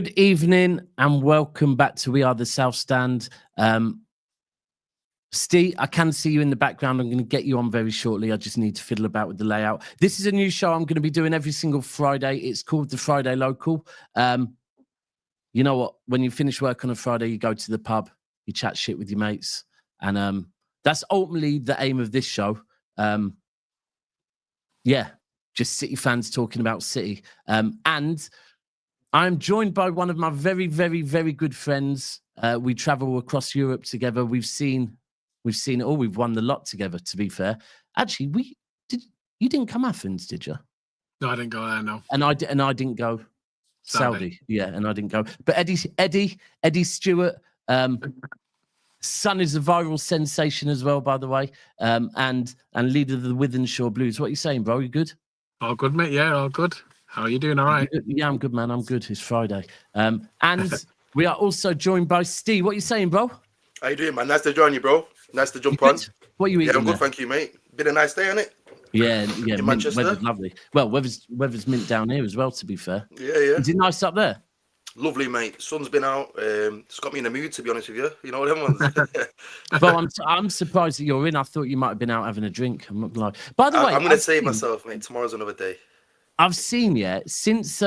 Good evening and welcome back to We Are the South Stand. Steve, I can see you in the background. I'm going to get you on very shortly. I just need to fiddle about with the layout. This is a new show I'm going to be doing every single Friday. It's called the Friday Local. You know what? When you finish work on a Friday, you go to the pub, you chat shit with your mates. And that's ultimately the aim of this show. Just City fans talking about City. And I'm joined by one of my very, very, very good friends. We travel across Europe together. We've seen it all. We've won the lot together, to be fair. Actually, you didn't come Athens, did you? No, I didn't go there, no. And I didn't go Saudi. Yeah, and I didn't go. But Eddie Stewart, son is a viral sensation as well, by the way. And leader of the Wythenshawe Blues. What are you saying, bro? You good? All good, mate. Yeah, all good. How are you doing? All right? Yeah, I'm good, man. I'm good. It's Friday. And we are also joined by Steve. What are you saying, bro? How you doing, man? Nice to join you, bro. Nice to jump on. What are you eating? Yeah, I'm good, thank you, mate. Been a nice day, hasn't it? Yeah. In Manchester? Weather's lovely. Well, weather's mint down here as well, to be fair. Yeah. Is it nice up there? Lovely, mate. Sun's been out. It's got me in the mood, to be honest with you. You know what I mean? Well, I'm surprised that you're in. I thought you might have been out having a drink. I'm not gonna lie. By the way, I'm going to save myself, mate. Tomorrow's another day. I've seen, since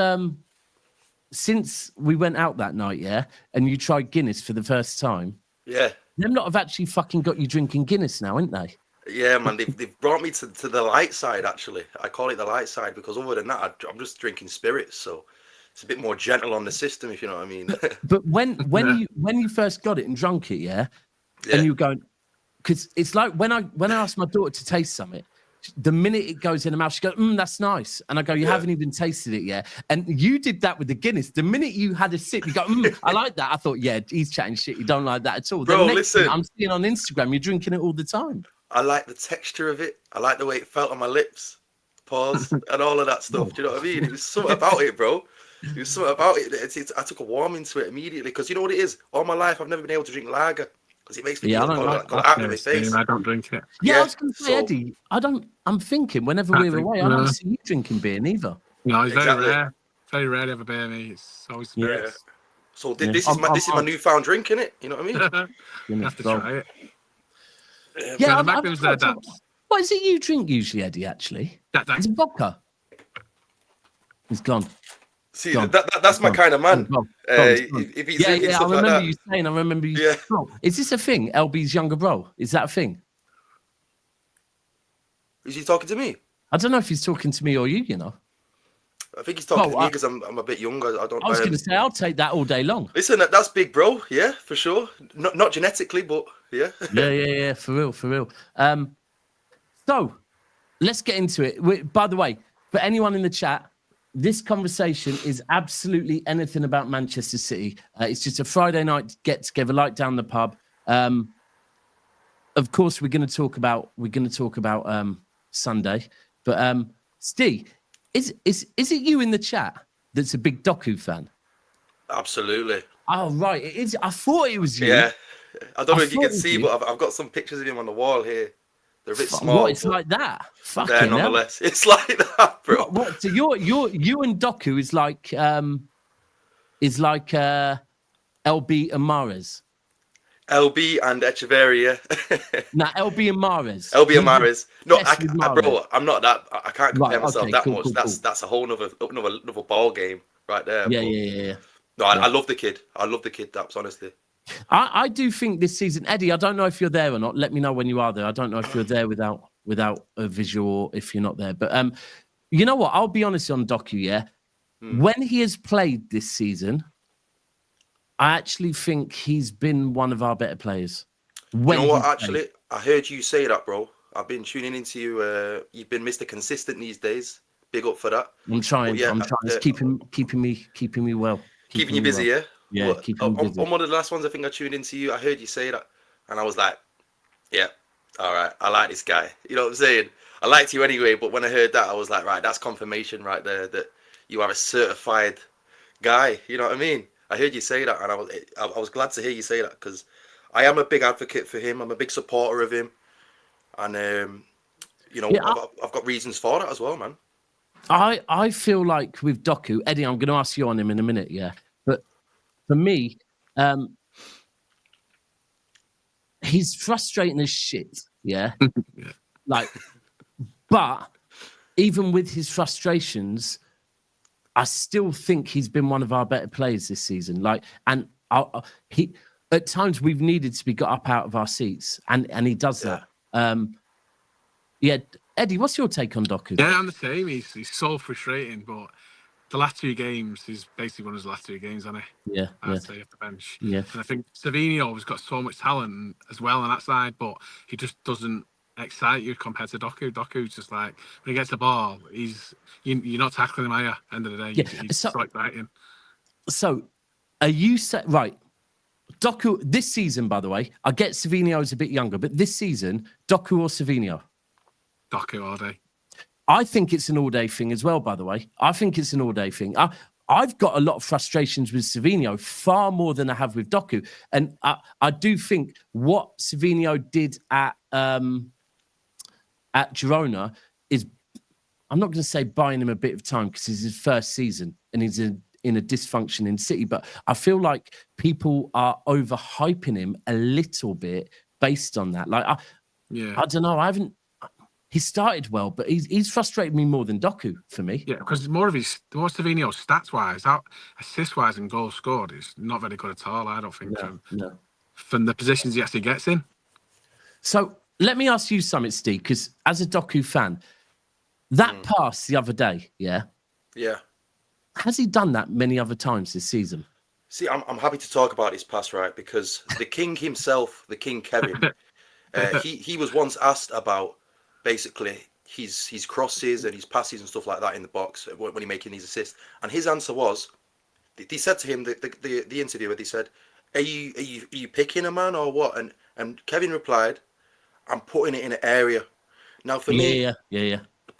we went out that night, and you tried Guinness for the first time. Yeah. Them lot have actually fucking got you drinking Guinness now, haven't they? Yeah, man. They've brought me to the light side, actually. I call it the light side because other than that, I'm just drinking spirits, so it's a bit more gentle on the system, if you know what I mean. But when you first got it and drunk it, and you go, because it's like when I asked my daughter to taste something, the minute it goes in her mouth, she goes, that's nice. And I go, you haven't even tasted it yet. And you did that with the Guinness. The minute you had a sip, you go, I like that. I thought, yeah, he's chatting shit. You don't like that at all. Bro, listen. I'm seeing on Instagram, you're drinking it all the time. I like the texture of it. I like the way it felt on my lips. Pause. And all of that stuff. Do you know what I mean? It was something about it, bro. It was something about it. I took a warming to it immediately. Because you know what it is? All my life, I've never been able to drink lager. Because it makes me feel like out of my face. I don't drink it. Yeah, I was going to say, Eddie, I'm thinking whenever we're away, I don't see you drinking beer neither. No, it's very rare. Very rare to have a beer, mate. It's always spirits. Yeah. So this is my newfound drink, innit? You know what I mean? You have to try it. Yeah, what is it you drink usually, Eddie, actually? It's vodka. He's gone. See, that's my kind of man. If he's drinking stuff like that. I remember you saying. Oh, is this a thing? LB's younger bro? Is that a thing? Is he talking to me? I don't know if he's talking to me or you, you know. I think he's talking to me because I'm a bit younger. I was going to say, I'll take that all day long. Listen, that's big, bro. Yeah, for sure. Not genetically, but yeah. Yeah, for real. So, let's get into it. By the way, for anyone in the chat, this conversation is absolutely anything about Manchester City. It's just a Friday night get together, like down the pub. Of course, we're going to talk about Sunday. But Steve, is it you in the chat that's a big Doku fan? Absolutely. Oh right, it is. I thought it was you. Yeah, I don't know if you can see, but I've got some pictures of him on the wall here. They're a bit small. What? It's like that. Fucking hell. Nonetheless, it's like that, bro. What? So you and Doku is like LB and Mahrez. LB and Echeverria. Nah, LB and Mahrez. LB and Mahrez. No, bro, I'm not that. I can't compare myself that much. Cool. That's a whole another ball game right there. Yeah. No, I love the kid. I love the kid, Daps, honestly. I do think this season, Eddie, I don't know if you're there or not. Let me know when you are there. I don't know if you're there without a visual or if you're not there. But you know what? I'll be honest on Doku, yeah? When he has played this season, I actually think he's been one of our better players. You know what, actually? I heard you say that, bro. I've been tuning into you. You've been Mr. Consistent these days. Big up for that. I'm trying. It's keeping me well. Keeping you busy, well. Yeah, on one of the last ones, I think I tuned into you. I heard you say that, and I was like, "Yeah, all right, I like this guy." You know what I'm saying? I liked you anyway, but when I heard that, I was like, "Right, that's confirmation right there that you are a certified guy." You know what I mean? I heard you say that, and I was glad to hear you say that because I am a big advocate for him. I'm a big supporter of him, and I've got reasons for that as well, man. I feel like with Doku, Eddie, I'm going to ask you on him in a minute, yeah. But for me, he's frustrating as shit. Yeah. Yeah. Like, but even with his frustrations, I still think he's been one of our better players this season. Like, and he at times we've needed to be got up out of our seats, and he does that. Yeah, Eddie, what's your take on Doku? Yeah, I'm the same. He's so frustrating, but the last 2 games, he's basically won his last 2 games, hasn't he? Yeah, I'd say off the bench. yeah. And I think Savinho has got so much talent as well on that side, but he just doesn't excite you compared to Doku. Doku's just like, when he gets the ball, you're not tackling him, are you? End of the day, Yeah. he's so exciting. So, are you set right? Doku this season, by the way, I get Savinho's a bit younger, but this season, Doku or Savinho? Doku all day. I think it's an all-day thing as well, by the way. I think it's an all-day thing. I've got a lot of frustrations with Savinho, far more than I have with Doku. And I do think what Savinho did at Girona is, I'm not going to say buying him a bit of time because it's his first season and he's in a dysfunctioning City, but I feel like people are overhyping him a little bit based on that. Like, I don't know. He started well, but he's frustrated me more than Doku for me. Yeah, because more Savinho stats wise, assist wise and goals scored is not very good at all. I don't think from the positions he actually gets in. So let me ask you something, Steve, because as a Doku fan, that pass the other day, yeah, has he done that many other times this season? See, I'm happy to talk about his pass, right? Because the king himself, the King Kevin, he was once asked about basically his crosses and his passes and stuff like that in the box when he's making these assists, and his answer was, they said to him, the interviewer, they said, are you picking a man or what? And Kevin replied, I'm putting it in an area. Now for me,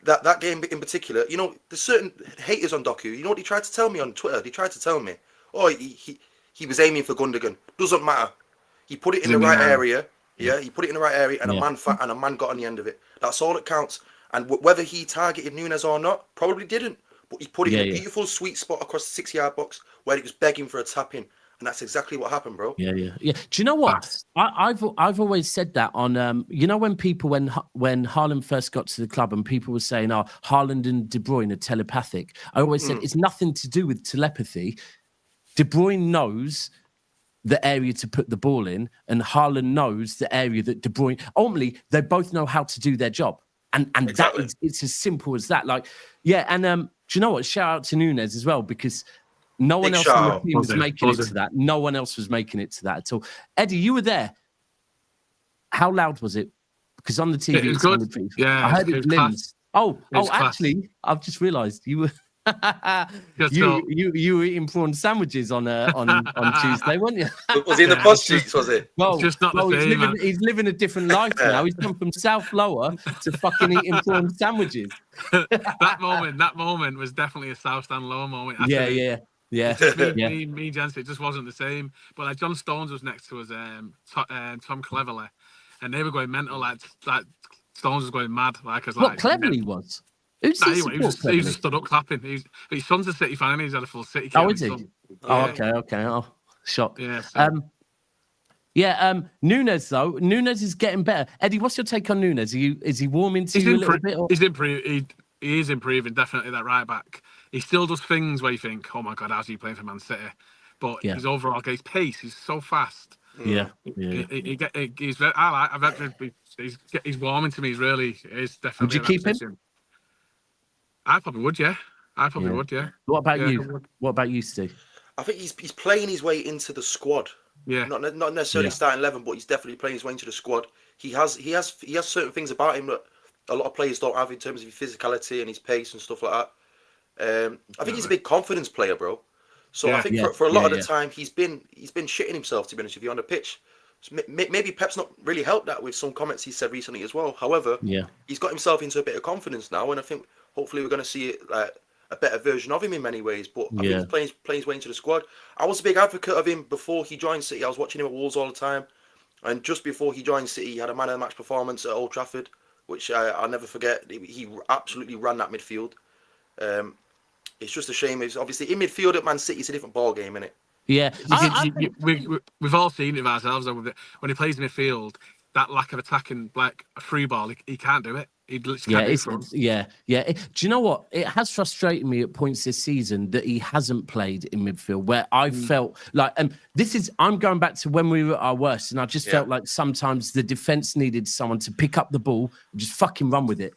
that game in particular, you know, there's certain haters on Doku. You know what they tried to tell me on Twitter? They tried to tell me, oh, he was aiming for Gundogan. Doesn't matter. He put it in the right area. Yeah, he put it in the right area, and a man got on the end of it. That's all that counts. And whether he targeted Nunes or not, probably didn't. But he put it in a beautiful sweet spot across the 6-yard box where it was begging for a tap in, and that's exactly what happened, bro. Yeah. Do you know what? I've always said that on you know, when Haaland first got to the club and people were saying, oh, Haaland and De Bruyne are telepathic. I always said it's nothing to do with telepathy. De Bruyne knows the area to put the ball in, and Haaland knows the area that De Bruyne. Ultimately, they both know how to do their job, and exactly. It's as simple as that. Like, and do you know what? Shout out to Nunes as well, because no one else on the team was making it to that. No one else was making it to that at all. Eddie, you were there. How loud was it? Because on the TV, it was good. Yeah, I heard it limbs. Actually, I've just realised you were. you were eating prawn sandwiches on Tuesday, weren't you? Was he in the posh cheeks? Was it? Well, just not the same, he's living a different life now. He's gone from South Lower to fucking eating prawn sandwiches. that moment was definitely a South Stand Lower moment. Yeah. Me, Jens, it just wasn't the same. But like John Stones was next to us, Tom Cleverley, and they were going mental. Like Stones was going mad. What Cleverley was? He was stood up clapping. His son's a City fan, and he's had a full City kit. Oh, is he? Okay. Oh, shock. Yeah. Nunes though. Nunes is getting better. Eddie, what's your take on Nunes? Is he warming to you a little bit? Or? He's improving. He is improving. Definitely that right back. He still does things where you think, oh my God, how's he playing for Man City? But his overall his pace, he's so fast. Yeah. He's very. He's warming to me. He's definitely. Would you keep him? I probably would, yeah. What about you? What about you, Steve? I think he's playing his way into the squad. Yeah. Not necessarily starting 11, but he's definitely playing his way into the squad. He has certain things about him that a lot of players don't have in terms of his physicality and his pace and stuff like that. I think he's a big confidence player, bro. So I think for a lot of the time he's been shitting himself, to be honest with you, on the pitch. So maybe Pep's not really helped that with some comments he said recently as well. However, he's got himself into a bit of confidence now, and I think hopefully we're going to see a better version of him in many ways. But I think he's playing his way into the squad. I was a big advocate of him before he joined City. I was watching him at Wolves all the time, and just before he joined City, he had a man of the match performance at Old Trafford, which I'll never forget. He absolutely ran that midfield. It's just a shame. It's obviously in midfield at Man City, it's a different ball game, isn't it? Yeah, We've all seen it of ourselves. Though, when he plays midfield, that lack of attacking, like a free ball, he can't do it. He literally can't do it. Do you know what? It has frustrated me at points this season that he hasn't played in midfield, where I felt like, and I'm going back to when we were at our worst, and I just felt like sometimes the defense needed someone to pick up the ball and just fucking run with it,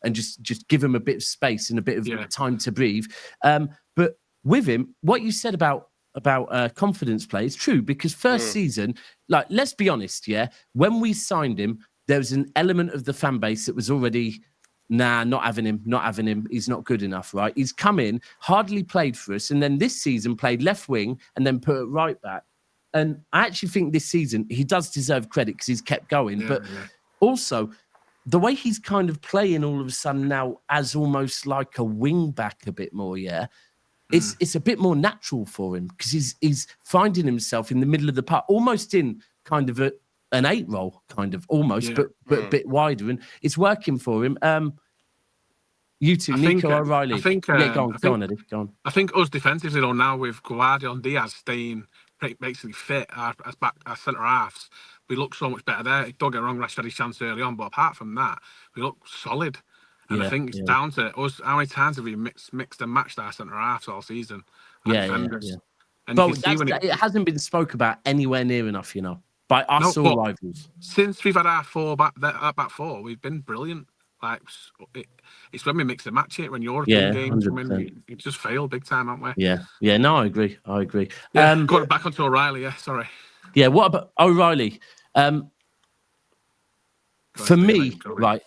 and just give him a bit of space and a bit of time to breathe. But with him, what you said about confidence play is true, because first season, like, let's be honest, when we signed him, there was an element of the fan base that was already, not having him. He's not good enough, right? He's come in, hardly played for us, and then this season played left wing and then put it right back. And I actually think this season he does deserve credit because he's kept going. But also, the way he's kind of playing all of a sudden now as almost like a wing back a bit more, it's a bit more natural for him, because he's finding himself in the middle of the park, almost in kind of an 8 role, kind of almost, but a bit wider, and it's working for him. You two, Nico O'Reilly. I think, go on, Eddie. Go on. I think us defensively, though, now with Guardiola and Diaz staying basically fit as centre halves, we look so much better there. Don't get me wrong, Rashford had his chance early on, but apart from that, we look solid. And I think it's down to us. How many times have we mixed and matched our centre halves all season? And but it hasn't been spoke about anywhere near enough, by us or rivals. Since we've had our back four, we've been brilliant. Like, it's when we mix and match it. When European games come in, we just fail big time, aren't we? Yeah. No, I agree. Going back onto O'Reilly. Sorry. Yeah. What about O'Reilly? For me, right?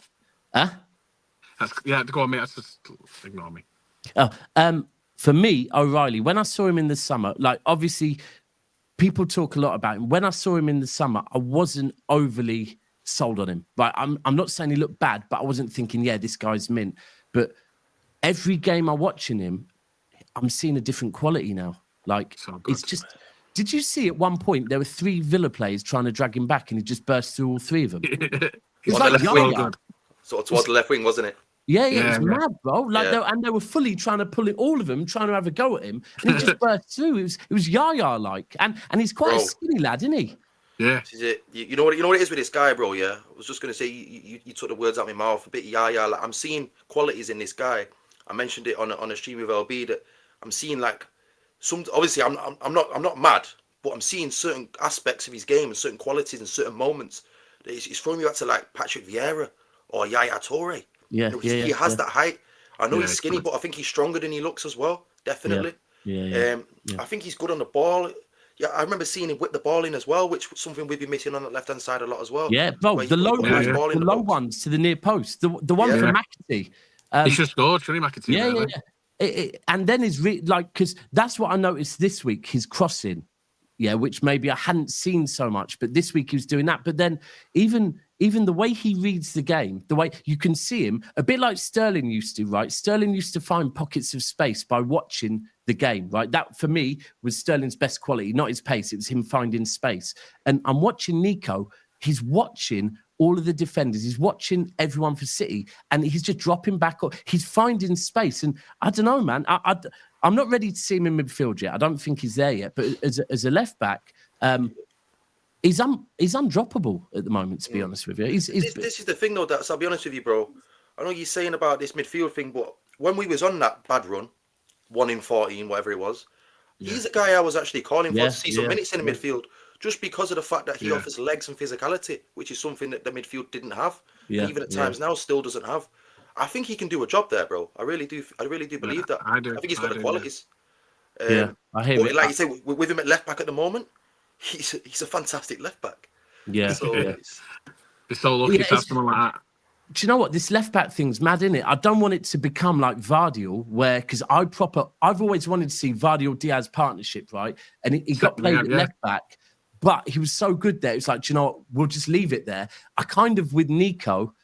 Go on, mate. That's just ignore me. For me, O'Reilly, when I saw him in the summer, like, obviously people talk a lot about him. When I saw him in the summer, I wasn't overly sold on him. Right? I'm not saying he looked bad, but I wasn't thinking, this guy's mint. But every game I'm watching him, I'm seeing a different quality now. Like, it's just. Did you see at one point there were 3 Villa players trying to drag him back, and he just burst through all 3 of them? It's like Yaya. Sort of towards the left wing, wasn't it? Yeah, it was mad, bro. Like, they were fully trying to pull it, all of them, trying to have a go at him, and he just burst through. It was Yaya-like, and he's quite a skinny lad, isn't he? Yeah. You know what it is with this guy, bro. Yeah, I was just gonna say you took the words out of my mouth. A bit Yaya. Like, I'm seeing qualities in this guy. I mentioned it on a stream with LB that I'm seeing, like, some. Obviously, I'm not mad, but I'm seeing certain aspects of his game and certain qualities and certain moments that he's throwing me back to, like, Patrick Vieira or Yaya Toure. He has that height. I know he's skinny, but I think he's stronger than he looks as well. Definitely. I think he's good on the ball. Yeah, I remember seeing him whip the ball in as well, which was something we've been missing on the left-hand side a lot as well. Yeah, bro, the low ones to the near post. The one for McAtee. He should have scored, shouldn't he, McAtee? Yeah. And then because that's what I noticed this week, his crossing. Yeah, which maybe I hadn't seen so much, but this week he was doing that. But then even the way he reads the game, the way you can see him, a bit like Sterling used to, right? Sterling used to find pockets of space by watching the game, right? That, for me, was Sterling's best quality, not his pace. It was him finding space. And I'm watching Nico. He's watching all of the defenders. He's watching everyone for City, and he's just dropping back. He's finding space. And I don't know, man. I'm not ready to see him in midfield yet. I don't think he's there yet. But as a left back, he's undroppable at the moment, to be honest with you. This is the thing, though, I'll be honest with you, bro. I know you're saying about this midfield thing, but when we was on that bad run, 1 in 14, whatever it was, he's a guy I was actually calling for to see some minutes in the midfield, just because of the fact that he offers legs and physicality, which is something that the midfield didn't have, and even at times now still doesn't have. I think he can do a job there, bro. I really do believe that. I think he's got the qualities. I hear it. Like you say, with him at left back at the moment, he's a fantastic left back. Yeah. So, it's so lucky to have someone like that. Do you know what? This left back thing's mad, isn't it? I don't want it to become like Vardiel, because I've always wanted to see Vardiel-Diaz partnership, right? And he got played at left back, but he was so good there. It's like, do you know what? We'll just leave it there. I kind of, with Nico,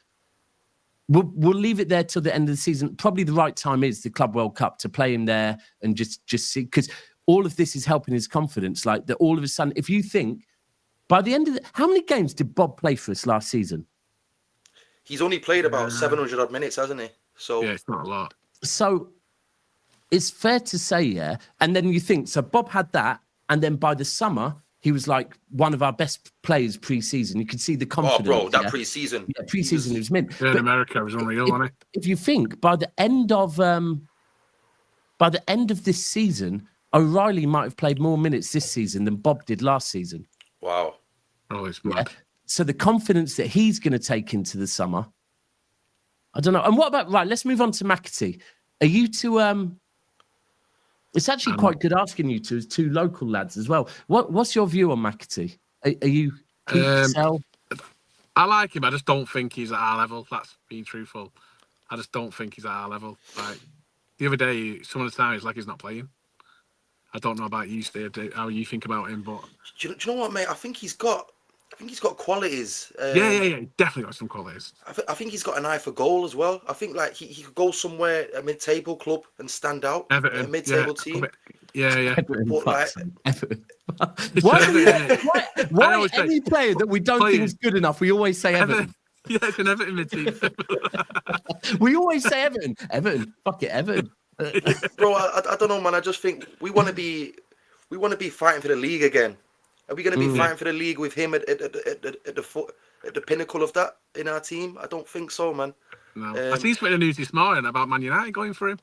we'll leave it there till the end of the season. Probably the right time is the Club World Cup to play him there and just see, because all of this is helping his confidence. Like, that all of a sudden, if you think by the end of how many games did Bob play for us last season? He's only played about 700 odd minutes, hasn't he? So it's not a lot. So it's fair to say, and then you think, so Bob had that, And then by the summer, he was like one of our best players pre-season. You could see the Oh, confidence. bro, that pre-season. Yeah, pre-season he was mint. Yeah, in America, it was unreal, wasn't it? If you think by the end of this season, O'Reilly might have played more minutes this season than Bob did last season. Wow. Oh, it's mad. So the confidence that he's going to take into the summer, I don't know. And what about, right, let's move on to McAtee. Are you two, it's actually quite good asking you two as two local lads as well. What's your view on McAtee? Are you keep, sell? I like him. I just don't think he's at our level. That's being truthful. I just don't think he's at our level. Like the other day, some of the time, it's like he's not playing. I don't know about you, Steve, how you think about him, but Do you know what, mate? I think he's got qualities. yeah, he definitely got some qualities. I think he's got an eye for goal as well. I think like he could go somewhere, a mid-table club, and stand out. Everton, a mid-table team. Yeah. Everton, But, like, Everton. Everton. Why any player that we don't think is good enough, we always say Everton. Yeah, it's an Everton mid-team. We always say Everton. Everton. Fuck it, Everton. Bro, I don't know, man. I just think we want to be fighting for the league again. Are we going to be fighting for the league with him at the pinnacle of that in our team? I don't think so, man. No, I see he's putting the news this morning about Man United going for him.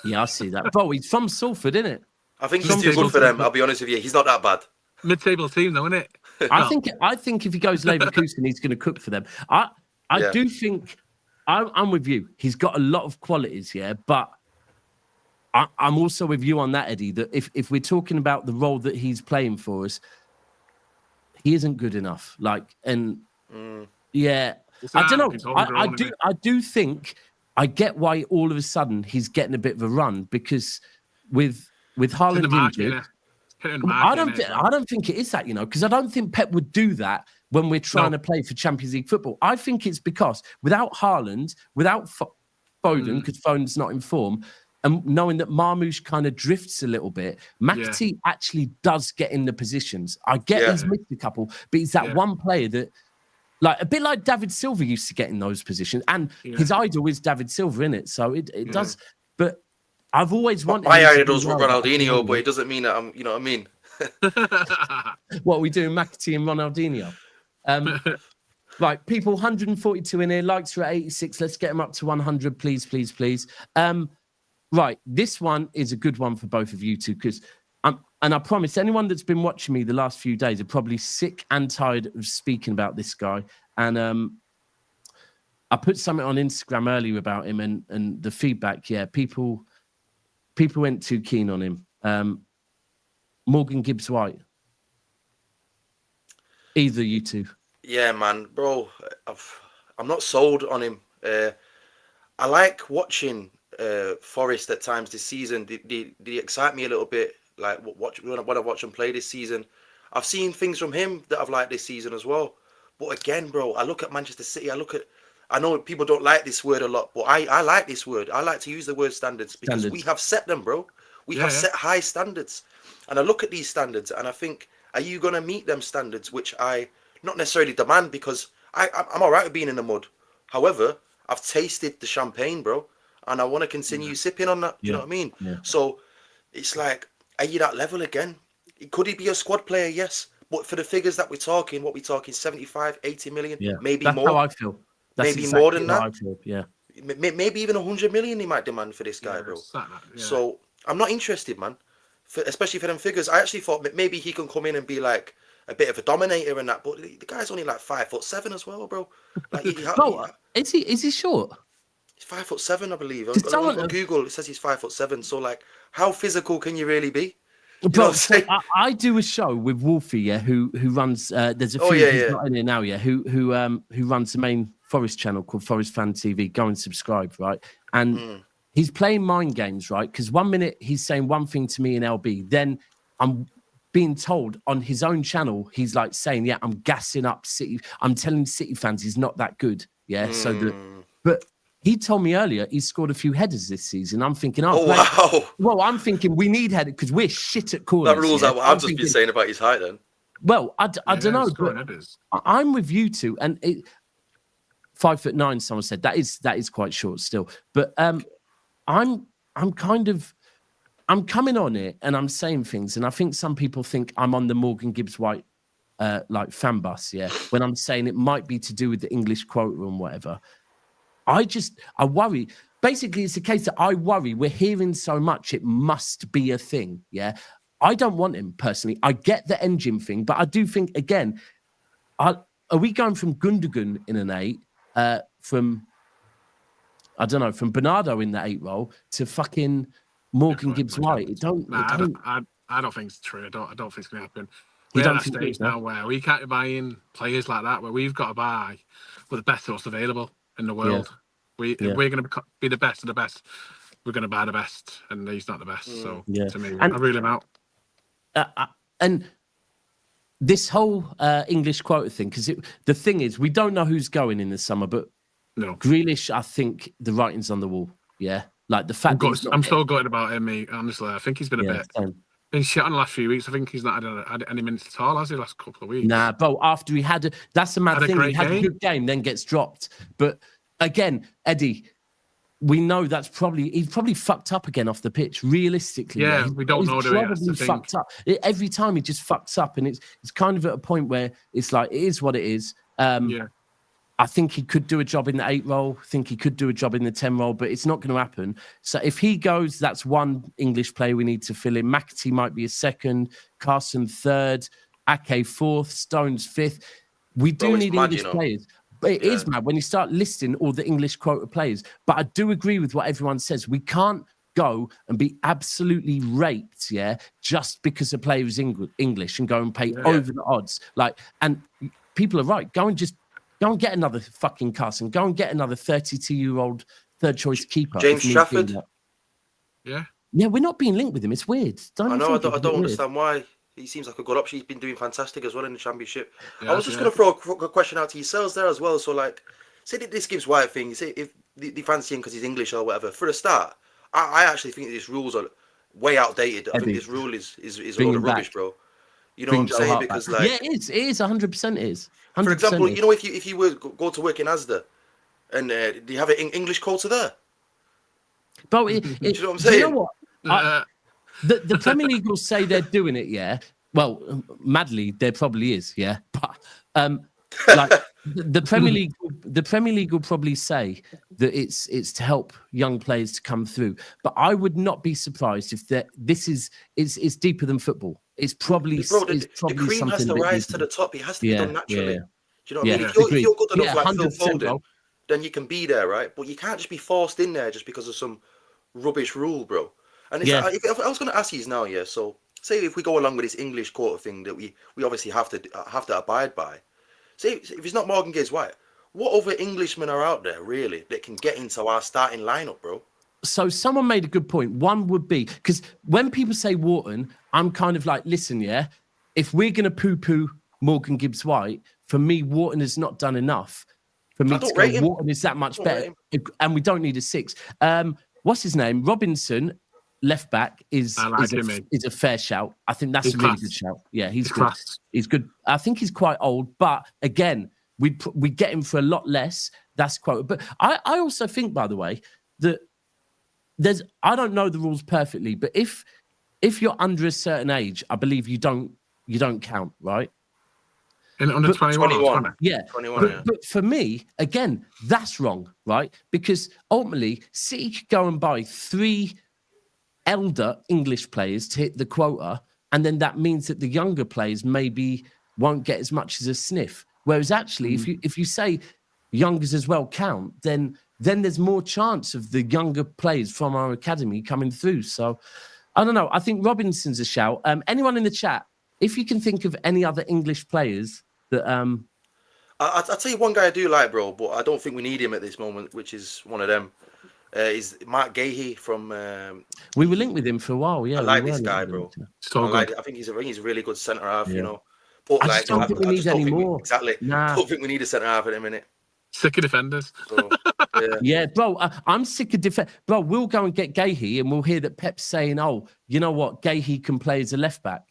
Yeah, I see that. Bro, he's from Salford, isn't it? I think he's too good for them. I'll be honest with you. He's not that bad. Mid-table team, though, isn't it? I think if he goes Leverkusen, he's going to cook for them. I do think I'm with you. He's got a lot of qualities, yeah, but I'm also with you on that, Eddie, that if we're talking about the role that he's playing for us, he isn't good enough. Like, and yeah, I don't know. I do think I get why all of a sudden he's getting a bit of a run because with Haaland injured, I don't think it is that, because I don't think Pep would do that when we're trying to play for Champions League football. I think it's because without Haaland, without Foden, because Foden's not in form, and knowing that Marmoush kind of drifts a little bit, McAtee actually does get in the positions. I get he's missed a couple, but he's that one player that, like, a bit like David Silva used to get in those positions. And his idol is David Silva, in it. So it does. But I've always wanted... My idol's Ronaldinho, but it doesn't mean that I'm... You know what I mean? What are we doing, McAtee and Ronaldinho? Right, people, 142 in here. Likes are at 86. Let's get them up to 100, please, please, please. Right, this one is a good one for both of you two, because and I promise anyone that's been watching me the last few days are probably sick and tired of speaking about this guy. And I put something on Instagram earlier about him, and the feedback, people weren't too keen on him. Morgan Gibbs-White. Either you two. Yeah, man, bro, I'm not sold on him. I like watching Forest at times this season. They excite me a little bit. Like when I watch him play this season, I've seen things from him that I've liked this season as well. But again, bro, I look at Manchester City. I know people don't like this word a lot, but I like this word. I like to use the word standards because we have set them, bro. We have set high standards, and I look at these standards and I think, are you gonna meet them standards? Which I not necessarily demand, because I'm all right with being in the mud. However, I've tasted the champagne, bro, and I want to continue sipping on that. You know what I mean? Yeah. So it's like, are you that level again? Could he be a squad player? Yes. But for the figures that we're talking, 75, 80 million, maybe that's more. That's how I feel. That's maybe exactly more than that. I feel. Yeah. Maybe even 100 million he might demand for this guy, bro. So I'm not interested, man. Especially for them figures. I actually thought maybe he can come in and be like a bit of a dominator and that, but the guy's only like 5'7" as well, bro. Like, is he short? He's 5'7", I believe. On Google, it says he's 5'7". So, like, how physical can you really be? Bro, so I do a show with Wolfie, who runs. There's a few he's not in here now, who runs the main Forest channel called Forest Fan TV. Go and subscribe, right? And he's playing mind games, right? Because 1 minute he's saying one thing to me in LB, then I'm being told on his own channel he's like saying, I'm gassing up City. I'm telling City fans he's not that good, So but. He told me earlier he scored a few headers this season. I'm thinking, wow. Well, I'm thinking we need headers because we're shit at corners. That rules out what I've just been saying about his height then. Well, I don't know, but I'm with you two. And 5'9", someone said that is quite short still. But I'm kind of I'm coming on it and I'm saying things, and I think some people think I'm on the Morgan Gibbs White like fan bus, yeah. When I'm saying it might be to do with the English quota and whatever, I worry. Basically, it's a case that I worry. We're hearing so much, it must be a thing, yeah. I don't want him personally. I get the engine thing, but I do think again, are we going from Gundogan in an 8, from I don't know, from Bernardo in the 8 role to fucking Morgan Gibbs White? I don't think it's true. I don't think it's going to happen. We're at that stage now where we can't be buying players like that, where we've got to buy with the best of what's available in the world. If we're going to be the best of the best, we're going to buy the best, and he's not the best. So to me, I rule him out. And this whole English quota thing, because the thing is, we don't know who's going in the summer, but Grealish, I think the writing's on the wall. Yeah, like the fact I'm so gutted about him, mate. Honestly, I think he's been a bit. Been shit on the last few weeks. I think he's not had any minutes at all, has he, the last couple of weeks? Nah, bro, after he had that's the mad thing. He had a good game, then gets dropped. But again, Eddie, we know he's probably fucked up again off the pitch, realistically. Yeah, we don't know. He's probably fucked up. Every time he just fucks up, and it's kind of at a point where it's like, it is what it is. I think he could do a job in the 8 role. I think he could do a job in the 10 role, but it's not going to happen. So if he goes, that's one English player we need to fill in. McAtee might be a 2nd, Carson 3rd, Ake 4th, Stones 5th. We do need English players. But it is mad when you start listing all the English quota players. But I do agree with what everyone says. We can't go and be absolutely raped, just because a player is English and go and pay over the odds. And people are right. Go and get another fucking Carson. Go and get another 32-year-old third choice keeper. James Trafford. Yeah, we're not being linked with him. It's weird. I don't understand why. He seems like a good option. He's been doing fantastic as well in the Championship. I was just going to throw a question out to yourselves there as well. So, like, say this Gibbs White thing. Say if they fancy him because he's English or whatever. For a start, I actually think these rules are way outdated. I think this rule is a load of rubbish, bro. You know what I'm saying? Because like, it is 100% is. 100% for example, you know, if you were go to work in Asda, and do you have an English quota there? Bro, do you know what I'm saying? You know what? The Premier League will say they're doing it, Well, madly, there probably is, But like the Premier League will probably say that it's to help young players to come through. But I would not be surprised if this is deeper than football. It's probably the cream has to rise to the top. It has to be done naturally. Yeah. Do you know what I mean? If you're good enough, like Phil Foden, then you can be there, right? But you can't just be forced in there just because of some rubbish rule, bro. And if I was going to ask you now, so say if we go along with this English quota thing that we obviously have to abide by. Say if it's not Morgan Gibbs White, what other Englishmen are out there really that can get into our starting lineup, bro? So someone made a good point. One would be, because when people say Wharton, I'm kind of like, listen, if we're going to poo-poo Morgan Gibbs White, for me, Wharton has not done enough for me to go, Wharton is that much better. And we don't need a 6. What's his name? Robinson, left back, is a fair shout. I think that's a really good shout. Yeah, he's good. He's good. I think he's quite old, but again, we get him for a lot less. That's quite. But I also think, by the way, that I don't know the rules perfectly, but if you're under a certain age, I believe you don't count, right? And under 21. Yeah. 21, but for me, again, that's wrong, right? Because ultimately, City could go and buy 3 elder English players to hit the quota, and then that means that the younger players maybe won't get as much as a sniff. Whereas actually, if you say youngers as well count, then there's more chance of the younger players from our academy coming through. So I don't know. I think Robinson's a shout. Anyone in the chat, if you can think of any other English players that I'll tell you one guy I do like, bro, but I don't think we need him at this moment, which is one of them. Is Mark Gahey from we were linked with him for a while, I like this guy, bro. I think he's a really good centre half, you know. But I just don't think we need any more. Exactly. I don't think we need a centre half at the minute. Sick of defenders. So, bro, I'm sick of defend. Bro, we'll go and get Gahey and we'll hear that Pep's saying, "Oh, you know what? Gahey can play as a left back."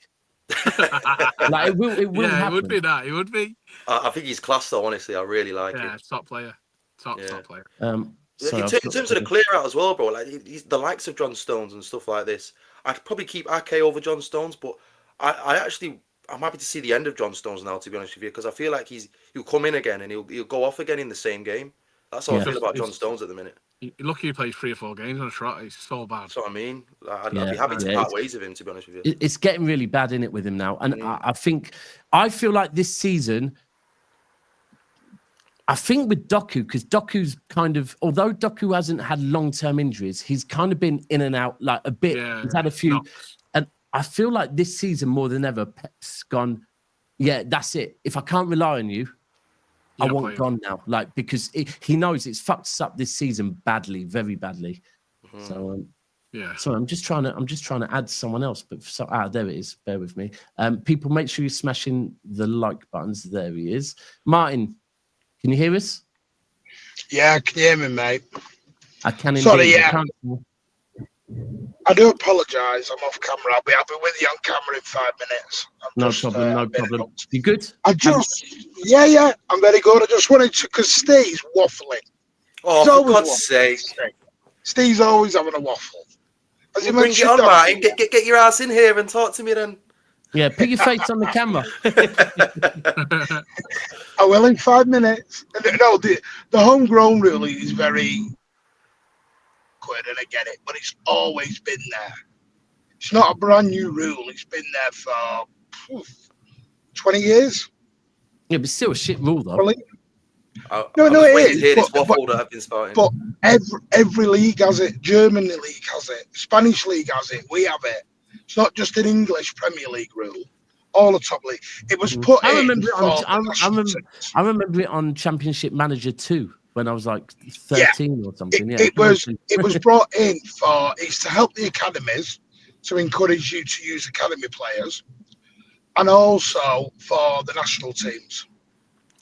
Like it will happen. It would be that. It would be. I think he's class though. Honestly, I really like him. Top player. Top player. In terms of the clear out as well, bro. Like the likes of John Stones and stuff like this. I'd probably keep Ake over John Stones, but I'm happy to see the end of John Stones now, to be honest with you, because I feel like he'll come in again and he'll go off again in the same game. That's how I feel about John Stones at the minute. Lucky he plays 3 or 4 games on a trot. He's so bad. That's what I mean. I'd be happy to part ways with him, to be honest with you. It's getting really bad in it with him now, and I feel like this season. I think with Doku, because Doku's kind of, although Doku hasn't had long-term injuries, he's kind of been in and out like a bit. Yeah, he's had a few, and I feel like this season more than ever, Pep's gone. Yeah, that's it. If I can't rely on you, I want gone now. Like, because he knows it's fucked us up this season badly, very badly. So sorry, I'm just trying to add someone else, but there it is. Bear with me. People, make sure you're smashing the like buttons. There he is, Martin. Can you hear us? Yeah, I can hear me, mate. I can. Sorry, yeah. I do apologise. I'm off camera. I'll be with you on camera in 5 minutes. No problem. You good? Yeah. I'm very good. I just wanted to, because Steve's waffling. Oh, for God's sake. Steve's always having a waffle. Bring it on, Martin. Get your ass in here and talk to me then. Yeah, put your face on the camera. I will in 5 minutes. No, the homegrown rule is very good, and I get it, but it's always been there. It's not a brand new rule. It's been there for 20 years. Yeah, but still a shit rule, though. No, it is. But every league has it. German league has it. Spanish league has it. We have it. It's not just an English Premier League rule. All the top league. It was put I remember it on Championship Manager 2 when I was like 13 or something. It was brought in it's to help the academies, to encourage you to use academy players, and also for the national teams.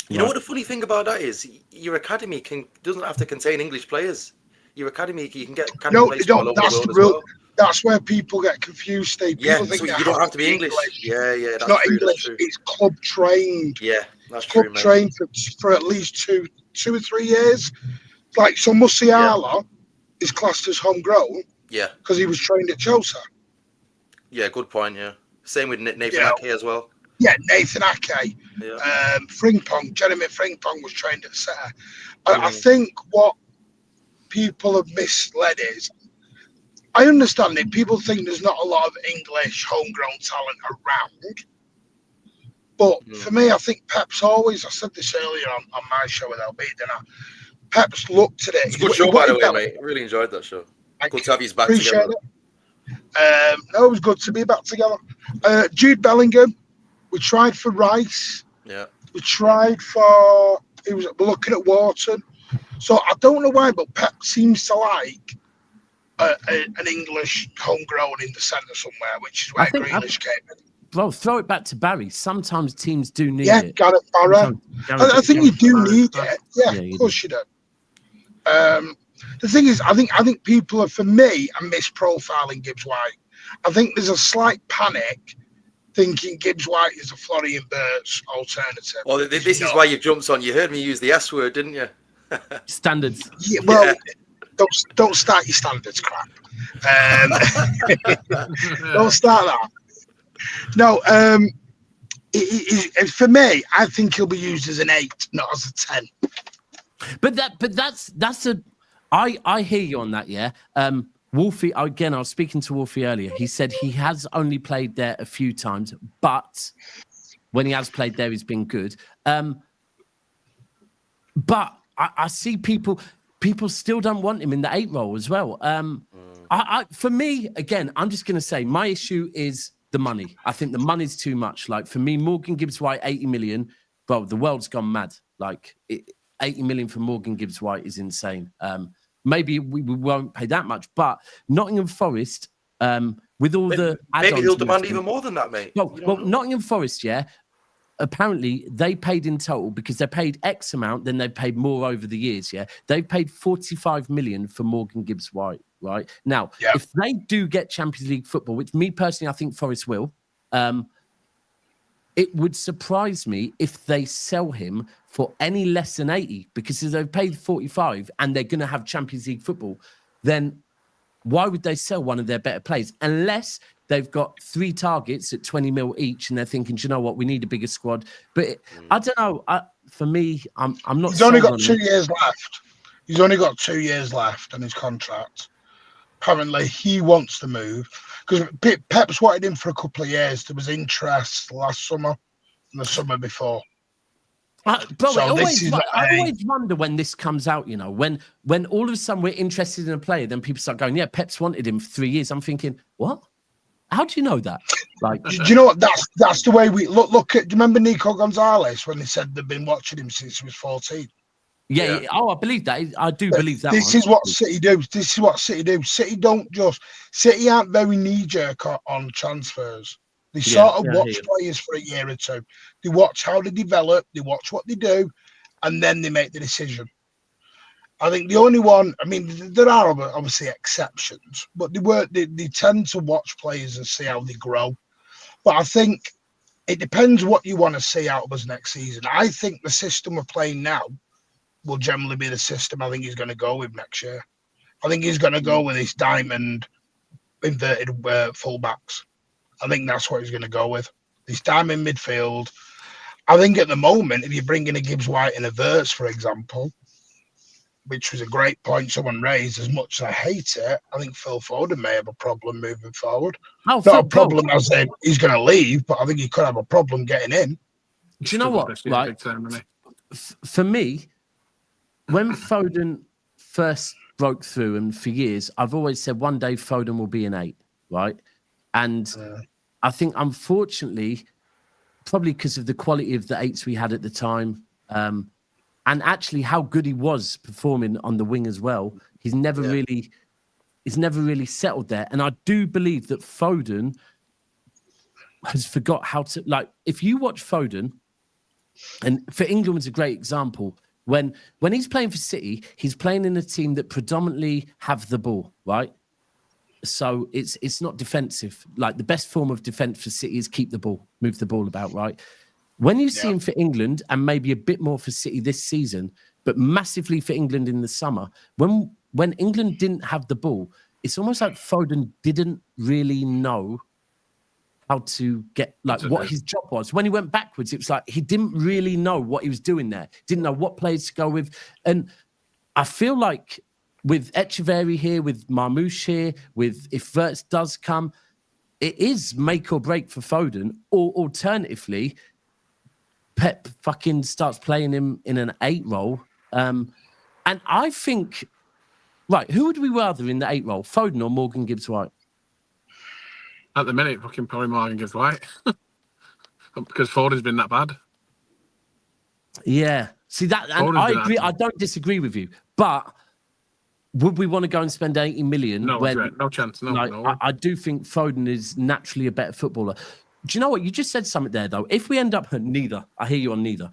You know what the funny thing about that is? Your academy doesn't have to contain English players. Your academy, you can get academy players from all over the world as well. That's where people get confused, Steve. People think so you don't have to be English. Yeah, it's not English. It's club trained. Yeah, that's club true, man. Trained for at least two or 3 years. Like, so Musiala is classed as homegrown. Yeah, because he was trained at Chelsea. Yeah, good point. Yeah, same with Nathan Ake as well. Yeah, Nathan Ake. Yeah. Jeremy Frimpong was trained at City. I think what people have misled is, I understand it. People think there's not a lot of English homegrown talent around. But for me, I think Pep's always, I said this earlier on my show with LB, didn't I? Pep's looked at it. It's a good show, by the way, mate. Really enjoyed that show. Good to have you back together. No, it was good to be back together. Jude Bellingham, we tried for Rice. Yeah. We tried for, we're looking at Wharton. So I don't know why, but Pep seems to like an English homegrown in the centre somewhere, which is where Grealish came in. Well, throw it back to Barry. Sometimes teams do need it. Gareth Barry. I think you do need it. Yeah, of course you do. The thing is, I think people are, for me, are misprofiling Gibbs White. I think there's a slight panic thinking Gibbs White is a Florian Wirtz alternative. Well, this is why you jumped on. You heard me use the S word, didn't you? Standards. Yeah, well, don't start your standards crap. Don't start that. No, for me, I think he'll be used as an 8, not as a 10. But that's a. I hear you on that. Yeah. Wolfie, again, I was speaking to Wolfie earlier. He said he has only played there a few times, but when he has played there, he's been good. But I see people still don't want him in the 8 role as well. For me, again, I'm just going to say my issue is the money. I think the money's too much. Like, for me, Morgan Gibbs-White, 80 million. Well, the world's gone mad. Like, 80 million for Morgan Gibbs-White is insane. Maybe we won't pay that much, but Nottingham Forest, with all the add-ons, maybe he'll demand even more than that, mate. Well, Nottingham Forest, apparently they paid in total, because they paid X amount, then they paid more over the years. They paid 45 million for Morgan Gibbs-White. Right now, if they do get Champions League football, which me personally, I think Forest will, it would surprise me if they sell him for any less than 80, because if they've paid 45 and they're going to have Champions League football, then Why would they sell one of their better players unless they've got 3 targets at 20 mil each and they're thinking, do you know what, we need a bigger squad? But I don't know. For me, I'm not. He's only got sold on 2 him. years left. He's only got 2 years left on his contract. Apparently, he wants to move because Pep's wanted him for a couple of years. There was interest last summer and the summer before. Bro, So I always wonder when this comes out, you know, when all of a sudden we're interested in a player, then people start going, yeah, Pep's wanted him for 3 years. I'm thinking, what? How do you know that? Like, do you know what? That's the way we look at. Do you remember Nico Gonzalez when they said they've been watching him since he was 14? Yeah. Oh, I believe that. I do believe that. This is what City do. This is what City do. City aren't very knee-jerk on transfers. They sort of watch players for a year or two. They watch how they develop. They watch what they do, and then they make the decision. I think the only one. I mean, there are obviously exceptions, but they tend to watch players and see how they grow. But I think it depends what you want to see out of us next season. I think the system we're playing now will generally be the system I think he's going to go with next year. I think he's going to go with his diamond inverted fullbacks. I think that's what he's going to go with. His diamond midfield. I think at the moment, if you bring in a Gibbs White and a Verts, for example, which was a great point someone raised, as much as I hate it, I think Phil Foden may have a problem moving forward. Not a problem as in he's going to leave, but I think he could have a problem getting in. Do you know what? Right. For me, when Foden first broke through, and for years, I've always said one day Foden will be an 8, right? And I think, unfortunately, probably because of the quality of the 8s we had at the time, and actually how good he was performing on the wing as well, he's never really settled there. And I do believe that Foden has forgot how to, like, if you watch Foden, and for England was a great example. When he's playing for City, he's playing in a team that predominantly have the ball, right? So it's not defensive. Like, the best form of defense for City is keep the ball, move the ball about, right? When you see him for England, and maybe a bit more for City this season, but massively for England in the summer, when England didn't have the ball, it's almost like Foden didn't really know how to get, like, what his job was. When he went backwards, it was like he didn't really know what he was doing there. Didn't know what players to go with. And I feel like with Echeverri here, with Marmoush here, with if Verts does come, it is make or break for Foden. Or alternatively, Pep fucking starts playing him in an 8 role. And I think, right, who would we rather in the 8 role, Foden or Morgan Gibbs-White? At the minute, fucking probably Morgan Gibbs-White. Because Foden's been that bad. Yeah. See, that, and I agree. I don't disagree with you. But would we want to go and spend 80 million? No, no chance. No. I do think Foden is naturally a better footballer. Do you know what? You just said something there, though. If we end up at neither, I hear you on neither.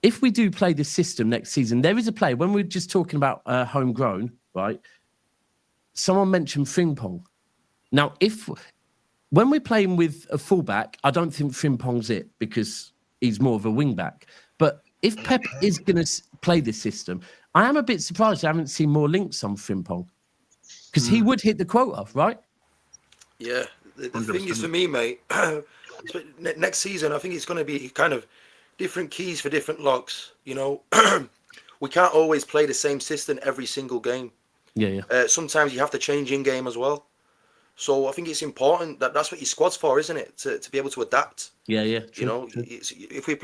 If we do play this system next season, there is a player, when we're just talking about homegrown, right? Someone mentioned Frimpong. Now, when we're playing with a fullback, I don't think Frimpong's it because he's more of a wing back. But if Pep is going to play this system, I am a bit surprised I haven't seen more links on Frimpong because he would hit the quota, right? Yeah. The thing is, for me, mate, next season, I think it's going to be kind of different keys for different locks. You know, we can't always play the same system every single game. Yeah. Sometimes you have to change in game as well. So I think it's important that's what your squad's for, isn't it? To be able to adapt. Yeah. True, you know, if we're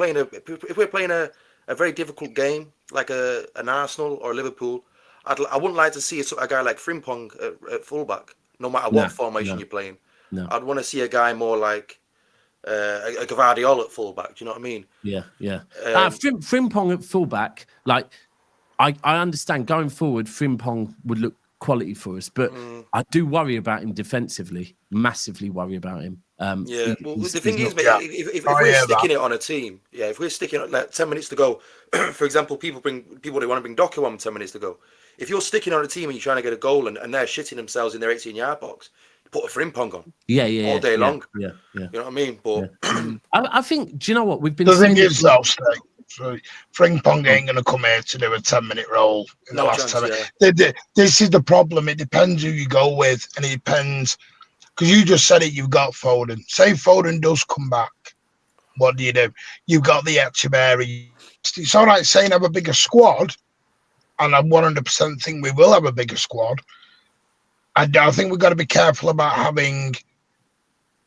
playing a very difficult game like an Arsenal or Liverpool, I wouldn't like to see a guy like Frimpong at fullback, no matter what formation you're playing. No. I'd want to see a guy more like a Guardiola at fullback. Do you know what I mean? Yeah. Frimpong at fullback, like I understand going forward, Frimpong would look quality for us, but I do worry about him defensively. Massively worry about him. Well, the thing is, mate, if we're sticking it on a team, if we're sticking it like 10 minutes to go, for example, people they want to bring Doku on 10 minutes to go. If you're sticking on a team and you're trying to get a goal and they're shitting themselves in their 18-yard box, put a Frimpong on. All day long. Yeah. You know what I mean? But I think, do you know what we've been saying? The thing is, though, Steve, So Frimpong ain't going to come here to do a 10-minute roll in the No last chance, 10 minutes. This is the problem. It depends who you go with, and it depends because you just said it. You've got Foden. Say Foden does come back. What do? You've got the Echeverri. It's all right saying have a bigger squad, and I 100% think we will have a bigger squad. I think we've got to be careful about having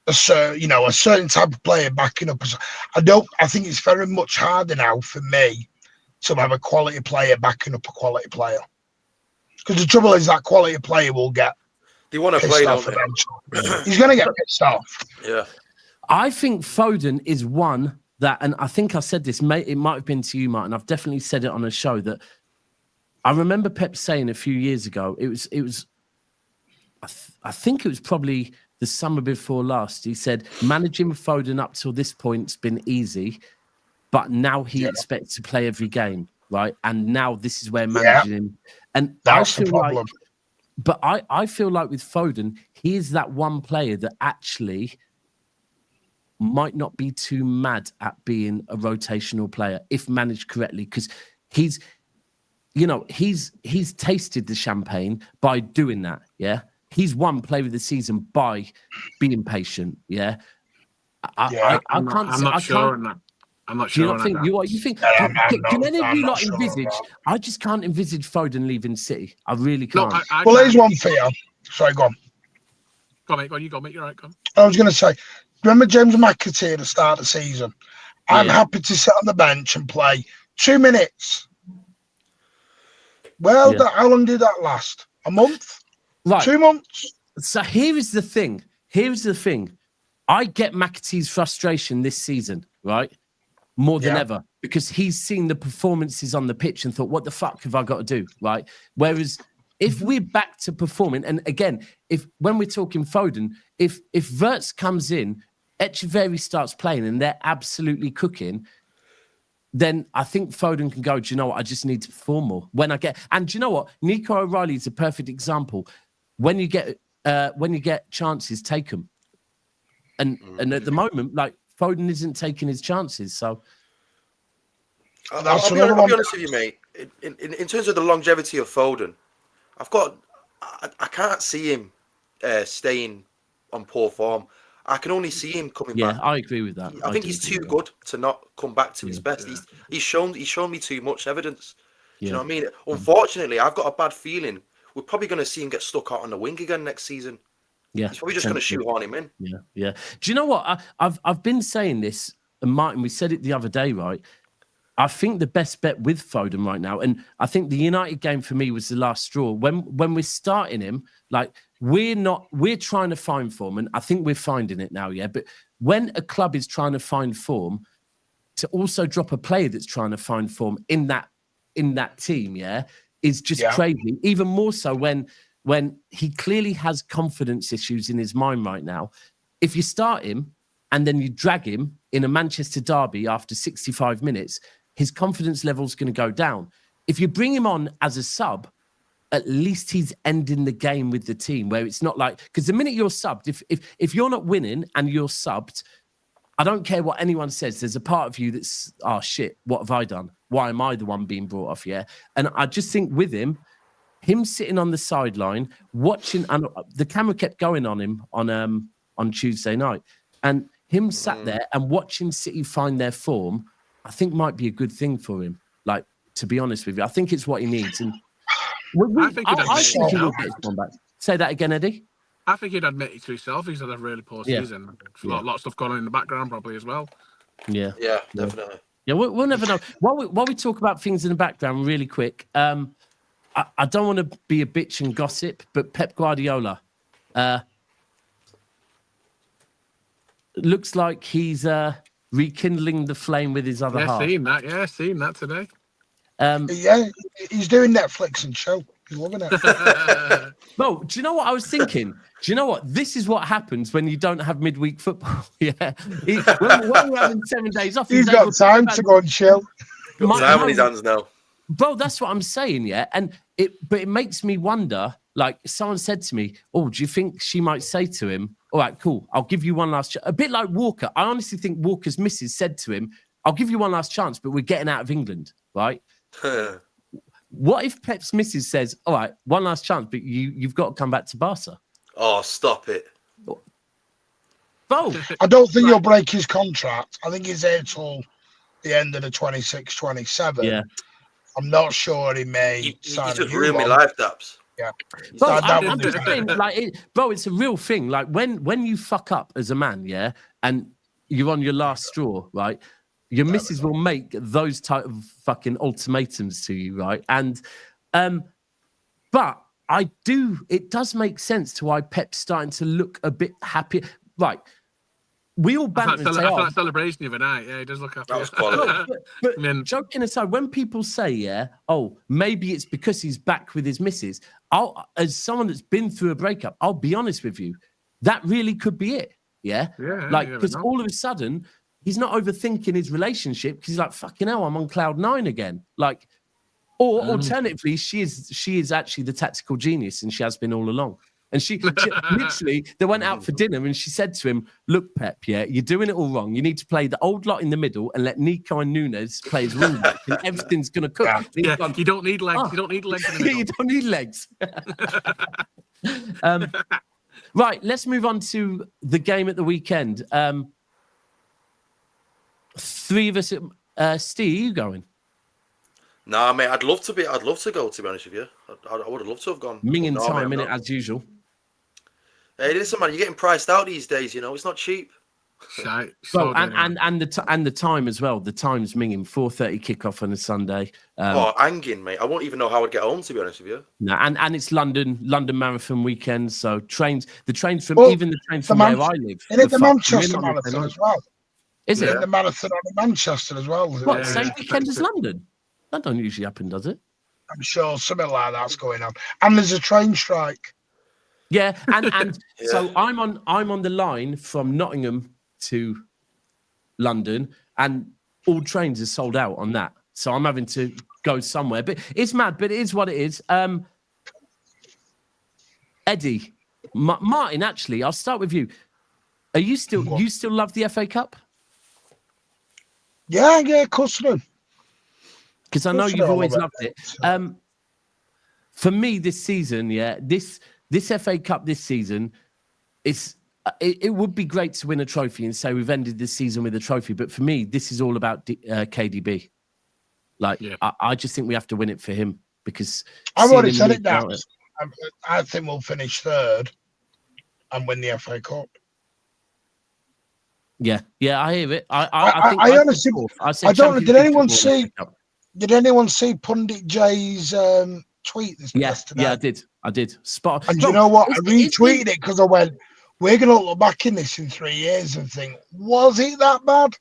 a certain type of player backing up. I think it's very much harder now for me to have a quality player backing up a quality player. Because the trouble is that quality player will get They want to play, don't they? He's going to get pissed off. Yeah. I think Foden is one that, and I think I said this, it might have been to you, Martin. I've definitely said it on a show that I remember Pep saying a few years ago, I think it was probably the summer before last. He said, managing Foden up till this point's been easy, but now he expects to play every game, right? And now this is where managing him. And that's the problem. But I feel like with Foden, he is that one player that actually might not be too mad at being a rotational player if managed correctly, because he's tasted the champagne by doing that. Yeah, he's won player of the season by being patient. Yeah, I'm not sure on that. Do you think? Can any of you not envisage? I just can't envisage Foden leaving City. I really can't. Well, here's one for you. Sorry, go on. Go on, mate. Go on, you go, mate. You're right. Go on. I was going to say, remember James McAtee at the start of the season? I'm happy to sit on the bench and play 2 minutes. Well, how long did that last? A month? Right. 2 months? So here is the thing. I get McAtee's frustration this season, right? More than ever, because he's seen the performances on the pitch and thought, what the fuck have I got to do, right? Whereas if we're back to performing, and again, when we're talking Foden, if Wirtz comes in, Echeverri starts playing and they're absolutely cooking, then I think Foden can go, do you know what? I just need to perform more. And do you know what? Nico O'Reilly is a perfect example. When you get chances, take them. And at the moment, like, Foden isn't taking his chances, so I'll be honest with you, mate. In terms of the longevity of Foden, I can't see him staying on poor form. I can only see him coming back. Yeah, I agree with that. I think he's too good to not come back to his best. He's shown me too much evidence. Do you know what I mean? Unfortunately, I've got a bad feeling we're probably going to see him get stuck out on the wing again next season. Yeah, he's probably just going to shoehorn him in. Yeah. Do you know what? I've been saying this, and Martin, we said it the other day, right? I think the best bet with Foden right now, and I think the United game for me was the last straw. When we're starting him, like we're trying to find form, and I think we're finding it now, yeah. But when a club is trying to find form, to also drop a player that's trying to find form in that team, yeah, is just crazy. Even more so when he clearly has confidence issues in his mind right now. If you start him and then you drag him in a Manchester derby after 65 minutes, his confidence level is going to go down. If you bring him on as a sub, at least he's ending the game with the team, where it's not like, because the minute you're subbed, if you're not winning and you're subbed, I don't care what anyone says, there's a part of you that's, oh shit, what have I done? Why am I the one being brought off? Yeah. And I just think with him sitting on the sideline, watching, and the camera kept going on him on Tuesday night, and him sat there and watching City find their form, I think might be a good thing for him. Like, to be honest with you, I think it's what he needs. And I think he will get his form back. Say that again, Eddie. I think he'd admit it to himself. He's had a really poor season. A lot of stuff going on in the background, probably as well. Yeah, definitely. Yeah, we'll never know. While we talk about things in the background, really quick. I don't want to be a bitch and gossip, but Pep Guardiola looks like he's rekindling the flame with his other half. Seen that today. He's doing Netflix and chill. He's loving it. Well, do you know what I was thinking? Do you know what? This is what happens when you don't have midweek football. When we're having 7 days off, he's got time to go and chill. Got time on his hands now. Bro, that's what I'm saying, yeah. But it makes me wonder, like, someone said to me, oh, do you think she might say to him, all right, cool, I'll give you one last shot. A bit like Walker. I honestly think Walker's missus said to him, I'll give you one last chance, but we're getting out of England, right? What if Pep's missus says, all right, one last chance, but you've got to come back to Barca? Oh, stop it. Bo, I don't think he'll break his contract. I think he's there till the end of the 26-27. Yeah. I'm not sure he may You sign just a new ruined my one. life, Daps. Yeah. Bro, That I'm would be just saying, like, bro, it's a real thing. Like when you fuck up as a man, yeah, and you're on your last straw, right? Your missus will make those type of fucking ultimatums to you, right? And, but it does make sense to why Pep's starting to look a bit happier. Right. We all banter and say, I felt that celebration the other night. Yeah, he does look happy. That was quality. no, but joking aside, when people say, yeah, oh, maybe it's because he's back with his missus, as someone that's been through a breakup, I'll be honest with you, that really could be it. Yeah. Like, because all of a sudden, he's not overthinking his relationship because he's like, fucking hell, I'm on cloud 9 again. Like, or alternatively, she is actually the tactical genius and she has been all along. And she literally, they went out for dinner and she said to him, look, Pep, yeah, you're doing it all wrong. You need to play the old lot in the middle and let Nico and Nunes play as wing back and everything's going to cook. Yeah, you don't need legs. You don't need legs in the middle. You don't need legs. Right, let's move on to the game at the weekend. Three of us, Steve, are you going? Nah, mate, I'd love to go, to be honest with you. I would have loved to have gone. Minging No, time mate, in it as usual. Hey, listen, man, you're getting priced out these days, you know. It's not cheap. Well, and the time as well. The time's minging. 4:30 kickoff on a Sunday. Hanging, mate. I won't even know how I'd get home, to be honest with you. No, and it's London Marathon weekend. So the trains from where I live. And it's the Manchester Marathon as well. Is it? The marathon on in Manchester as well. What, same weekend as London? That don't usually happen, does it? I'm sure something like that's going on. And there's a train strike. Yeah, and so I'm on the line from Nottingham to London, and all trains are sold out on that. So I'm having to go somewhere. But it's mad, but it is what it is. Eddie, Martin, actually, I'll start with you. Are you still love the FA Cup? Yeah, of course I do. Because I know you've always loved it. For me, this season, this FA Cup this season, it would be great to win a trophy and say we've ended this season with a trophy. But for me, this is all about KDB. I just think we have to win it for him because I've already said it down. I think we'll finish third and win the FA Cup. Yeah, I hear it. I honestly, I don't know. Did anyone see Pundit J's tweet yesterday? Yeah, I did. Spot. And you know what? I retweeted it because I went, we're going to look back in this in 3 years and think, was it that bad?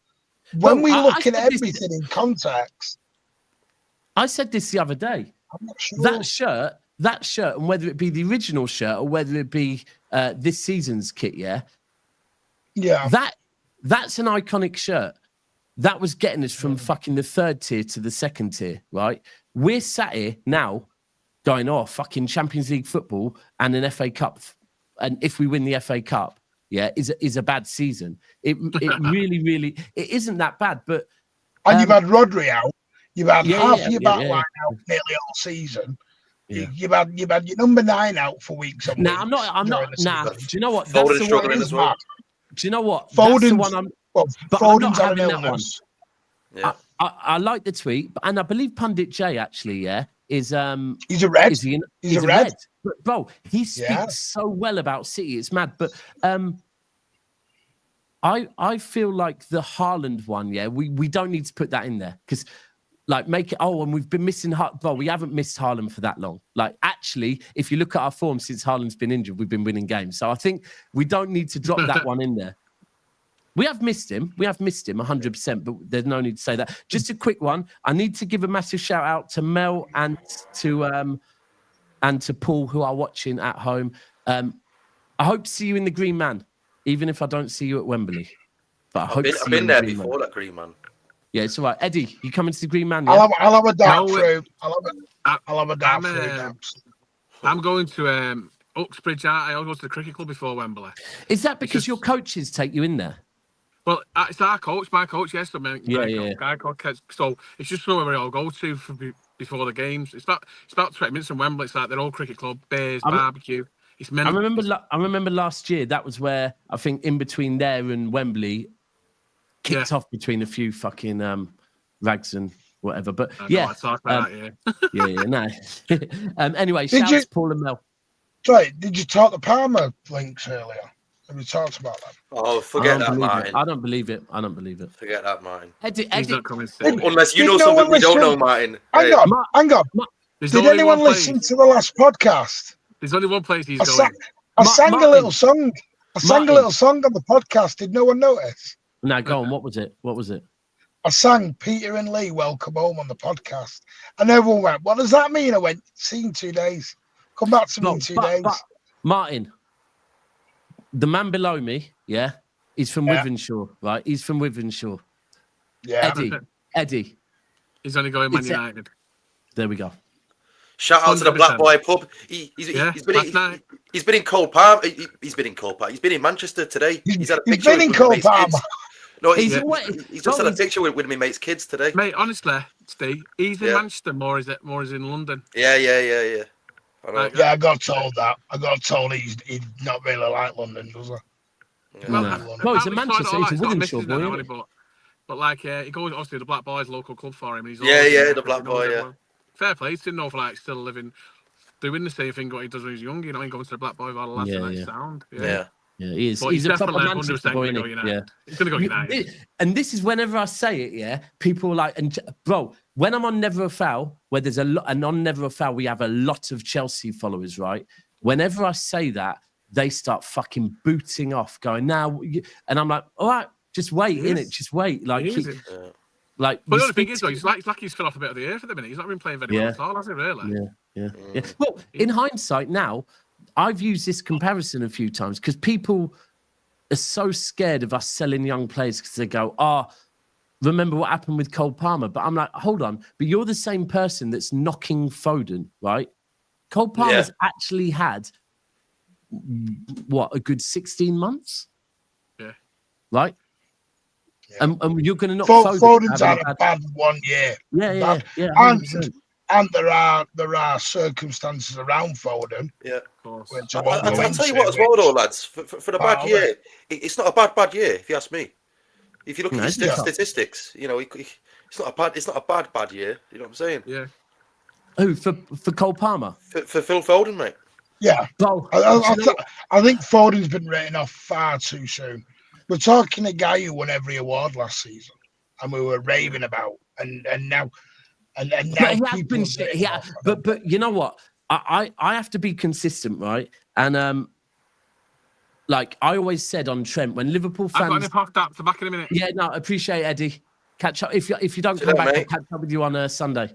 When we look at everything in context. I said this the other day. I'm not sure. That shirt, and whether it be the original shirt or whether it be this season's kit, yeah, that's an iconic shirt. That was getting us from fucking the third tier to the second tier, right? We're sat here now going, oh, fucking Champions League football and an FA Cup. And if we win the FA Cup, is a bad season. It really, really, it isn't that bad. But and you've had Rodri out. You've had half your back line out nearly all season. Yeah. You've had your number 9 out for weeks. I'm not. Do you know what? That's the one as well. Do you know what? Foden's, that's the one I'm not having that one. Yeah. I like the tweet, and I believe Pundit J actually, is he's a red. He's a red. But bro, he speaks so well about City. It's mad. But I feel like the Haaland one, we don't need to put that in there because make it. Oh, and we've been missing. Well, we haven't missed Haaland for that long. Actually, if you look at our form since Haaland's been injured, we've been winning games. So I think we don't need to drop that one in there. We have missed him 100%, but there's no need to say that. Just a quick one. I need to give a massive shout out to Mel and to Paul who are watching at home. I hope to see you in the Green Man, even if I don't see you at Wembley. But I've been there before, that Green Man. Yeah, it's all right. Eddie, you coming to the Green Man? Yeah? I'll have a dart through. I'll have a dart through. I'm going to Uxbridge. I'll go to the cricket club before Wembley. Is that because your coaches take you in there? Well, it's our coach, my coach, yes. Yeah. Guy called Kez. So it's just somewhere we all go to before the games. It's about 20 minutes from Wembley. It's like their old cricket club, beers, barbecue. It's I remember last year that was where I think in between there and Wembley kicked off between a few fucking rags and whatever. But yeah, no. Anyway, shouts Paul and Mel. Sorry, did you talk the Palmer links earlier? Have we talked about that? Oh, forget that, Martin. I don't believe it. Forget that, Martin. He's not coming. Unless you know something we don't know, Martin. Hang on. Did anyone listen to the last podcast? There's only one place he's going. I sang a little song. I sang a little song on the podcast. Did no one notice? No, go on. What was it? I sang Peter and Lee Welcome Home on the podcast. And everyone went, what does that mean? I went, see you in 2 days. Come back to me in 2 days. But, Martin, the man below me, he's from Wivenshaw, right? He's from Wivenshaw. Yeah. Eddie. He's only going Man United. There we go. Shout out to the Black Boy pub. He's been in Cole Palmer. He's been in Cole Palmer. He's been in Manchester today. He's had a picture been in Cole Palmer. No, he's just had a picture with my mate's kids today. Mate, honestly, Steve, he's in Manchester more is in London. Yeah. I got told that. I got told he's not really like London, does he? Yeah. No, he's in Manchester. He's a Wivenshaw boy. But like, he goes obviously the Black Boy's local club for him. And he's the Black Boy. Yeah. Fair play. He didn't know for like still living, doing the same thing what he does when he's young. You know, he goes to the Black Boy with all the lads and that sound. Yeah, he is. But he's a proper Manchester boy. He's gonna go United. And this is whenever I say it, people are like, and bro, when I'm on Never a Foul, where there's and on Never a Foul we have a lot of Chelsea followers, right? Whenever I say that, they start fucking booting off, going now, and I'm like, all right, just wait, innit? Just wait, like. Like, but the other thing is, though, he's like he's fell off a bit of the earth at the minute. He's not been playing very well at all, has he? Really? Yeah. Well, in hindsight, now I've used this comparison a few times because people are so scared of us selling young players because they go, remember what happened with Cole Palmer? But I'm like, hold on, but you're the same person that's knocking Foden, right? Cole Palmer's actually had a good 16 months, right? Yeah. And you're going to knock Foden's had a bad 1 year. Yeah. And there are circumstances around Foden. Yeah, of course. I'll tell you what as well, though, lads. For the bad year, it's not a bad year. If you ask me, if you look at the statistics, you know, it's not a bad year. You know what I'm saying? Yeah. Who for Cole Palmer? For Phil Foden, mate. Yeah. I think Foden's been written off far too soon. We're talking a guy who won every award last season, and we were raving about, and now people. But you know what? I have to be consistent, right? And like I always said on Trent, when Liverpool fans. I've got parked up. So back in a minute. Yeah, no, appreciate Eddie. Catch up if you don't come back. I'll catch up with you on Sunday.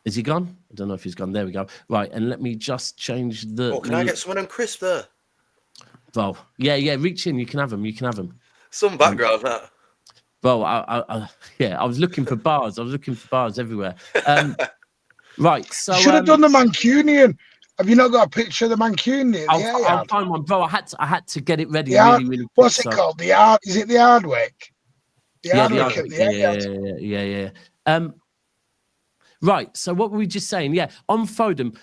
Is he gone? I don't know if he's gone. There we go. Right, and let me just change the. Oh, can I get someone on crisp there? Well, yeah. Reach in. You can have them. Some background that. Well, I was looking for bars. I was looking for bars everywhere. Right. So you should have done the Mancunian. Have you not got a picture of the Mancunian? I'll find one, bro. I had to get it ready really quick. What's it called? Is it the Hardwick? Yeah. Right. So what were we just saying? Yeah, on Foden.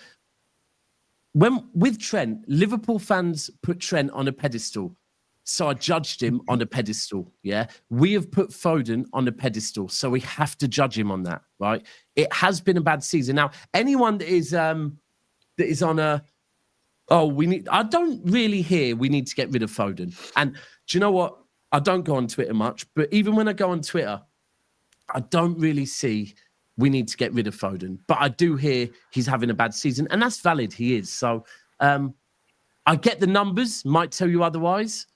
With Trent, Liverpool fans put Trent on a pedestal. So I judged him on a pedestal, yeah? We have put Foden on a pedestal, so we have to judge him on that, right? It has been a bad season. Now, anyone that is on a, I don't really hear we need to get rid of Foden. And do you know what? I don't go on Twitter much, but even when I go on Twitter, I don't really see we need to get rid of Foden. But I do hear he's having a bad season, and that's valid. He is. So I get the numbers, might tell you otherwise,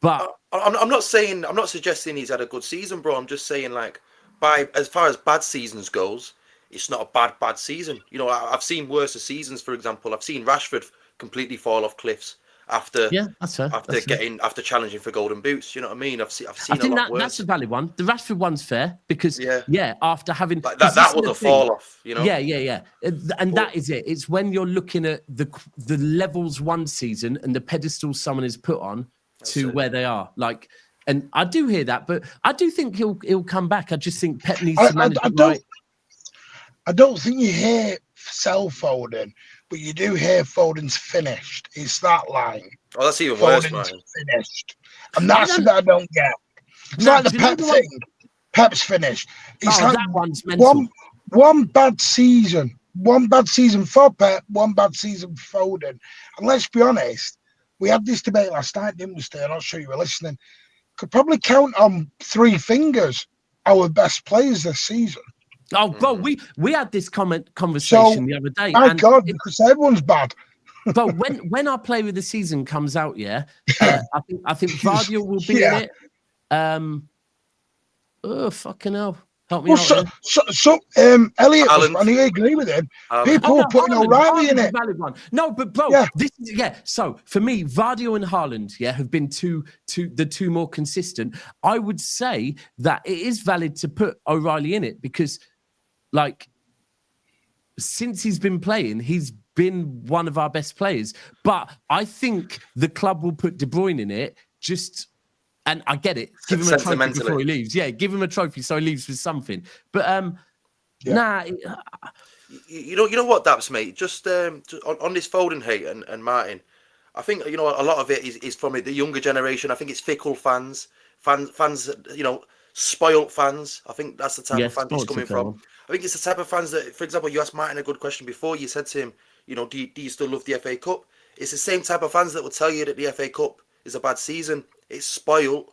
but I'm not suggesting he's had a good season, bro. I'm just saying, like, as far as bad seasons goes, it's not a bad season. You know, I've seen worse seasons. For example, I've seen Rashford completely fall off cliffs after challenging for golden boots. You know what I mean? I've seen a lot worse. That's a valid one. The Rashford one's fair because after having like that was a fall off. You know? Yeah. And that is it. It's when you're looking at the levels one season and the pedestal someone is put on to where they are. Like And I do hear that, but I do think he'll come back. I just think Pep needs to manage it right. I don't think you hear sell Foden, but you do hear Foden's finished. It's that line. Oh, that's even worse, Foden's man. finished. And that's the bit I don't get. It's like the Pep thing. Pep's finished. It's like that one's mental. One bad season. One bad season for Pep, one bad season for Foden. And let's be honest, we had this debate last night, didn't we, Stu? I'm not sure you were listening. Could probably count on 3 fingers our best players this season. Oh, bro, we had this conversation the other day. My God, because everyone's bad. But when our player of the season comes out, I think Guardiola will be in it. Oh, fucking hell. Help me out. Elliot, and I agree with him. People were putting O'Reilly in it. Valid one. No, but bro, this is So for me, Vardy and Haaland, have been the two more consistent. I would say that it is valid to put O'Reilly in it because, like, since he's been playing, he's been one of our best players. But I think the club will put De Bruyne in it just. And I get it. Give him a trophy before he leaves. Yeah, give him a trophy so he leaves with something. But nah. You know what, Daps, mate. Just on this Foden hate and Martin, I think a lot of it is from the younger generation. I think it's fickle fans, spoilt fans. I think that's the type of fans he's coming from. I think it's the type of fans that, for example, you asked Martin a good question before. You said to him, do you still love the FA Cup? It's the same type of fans that will tell you that the FA Cup is a bad season. It's spoiled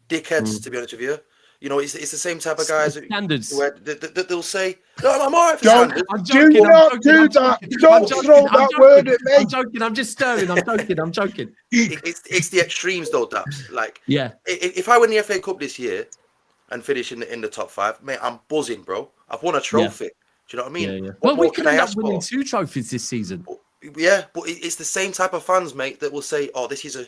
dickheads, to be honest with you. It's the same type of guys that they'll say, "No, I'm all right for standards." Do not do that. Don't throw that word at me. I'm joking. I'm just stirring. I'm joking. It's the extremes, though, Daps. Like, yeah. If I win the FA Cup this year and finish in the top 5, mate, I'm buzzing, bro. I've won a trophy. Do you know what I mean? Yeah. Well, we could end up winning 2 trophies this season. Yeah, but it's the same type of fans, mate, that will say, "Oh, this is a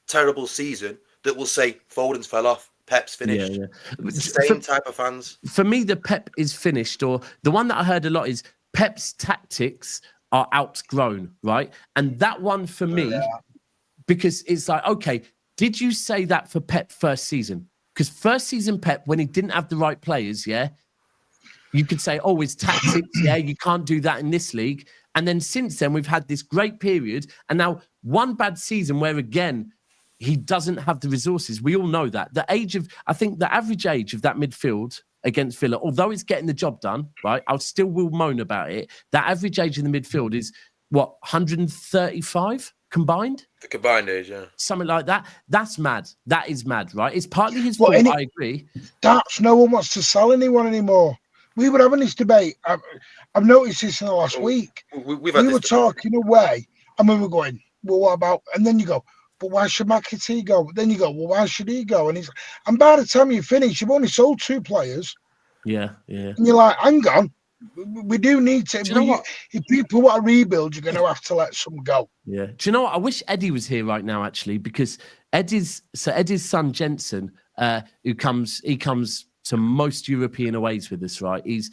terrible season," that will say Foden's fell off, Pep's finished. Yeah. It's the same type of fans. For me, the Pep is finished, or the one that I heard a lot is Pep's tactics are outgrown, right? And that one for me, because it's like, okay, did you say that for Pep first season? Because first season Pep, when he didn't have the right players, you could say, oh, his tactics, you can't do that in this league. And then since then, we've had this great period, and now one bad season where, again, he doesn't have the resources. We all know that. I think the average age of that midfield against Villa, although it's getting the job done, right? I still will moan about it. That average age in the midfield is, 135 combined? The combined age, yeah. Something like that. That's mad. That is mad, right? It's partly his fault, I agree. That's no one wants to sell anyone anymore. We were having this debate. I've noticed this in the last week. We were talking away, and we were going, well, what about... And then you go... But why should McAtee go? But then you go, well, why should he go? And by the time you finish, you've only sold 2 players. Yeah. And you're like, hang on, we do need to. Do you know what? If people want to rebuild, you're going to have to let some go. Yeah. Do you know what? I wish Eddie was here right now, actually, because Eddie's son Jensen, he comes to most European aways with us, right? He's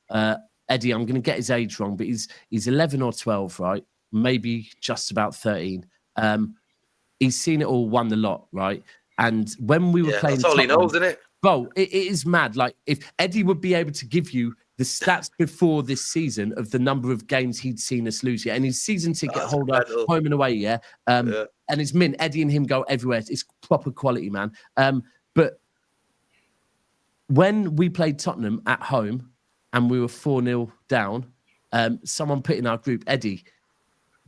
Eddie. I'm going to get his age wrong, but he's 11 or 12, right? Maybe just about 13. He's seen it all, won the lot, right? And when we were playing... That's all he knows, isn't it? Bro, it is mad. Like, if Eddie would be able to give you the stats before this season of the number of games he'd seen us lose, and his season ticket holder, home and away, and it's mint. Eddie and him go everywhere. It's proper quality, man. But when we played Tottenham at home and we were 4-0 down, someone put in our group, Eddie,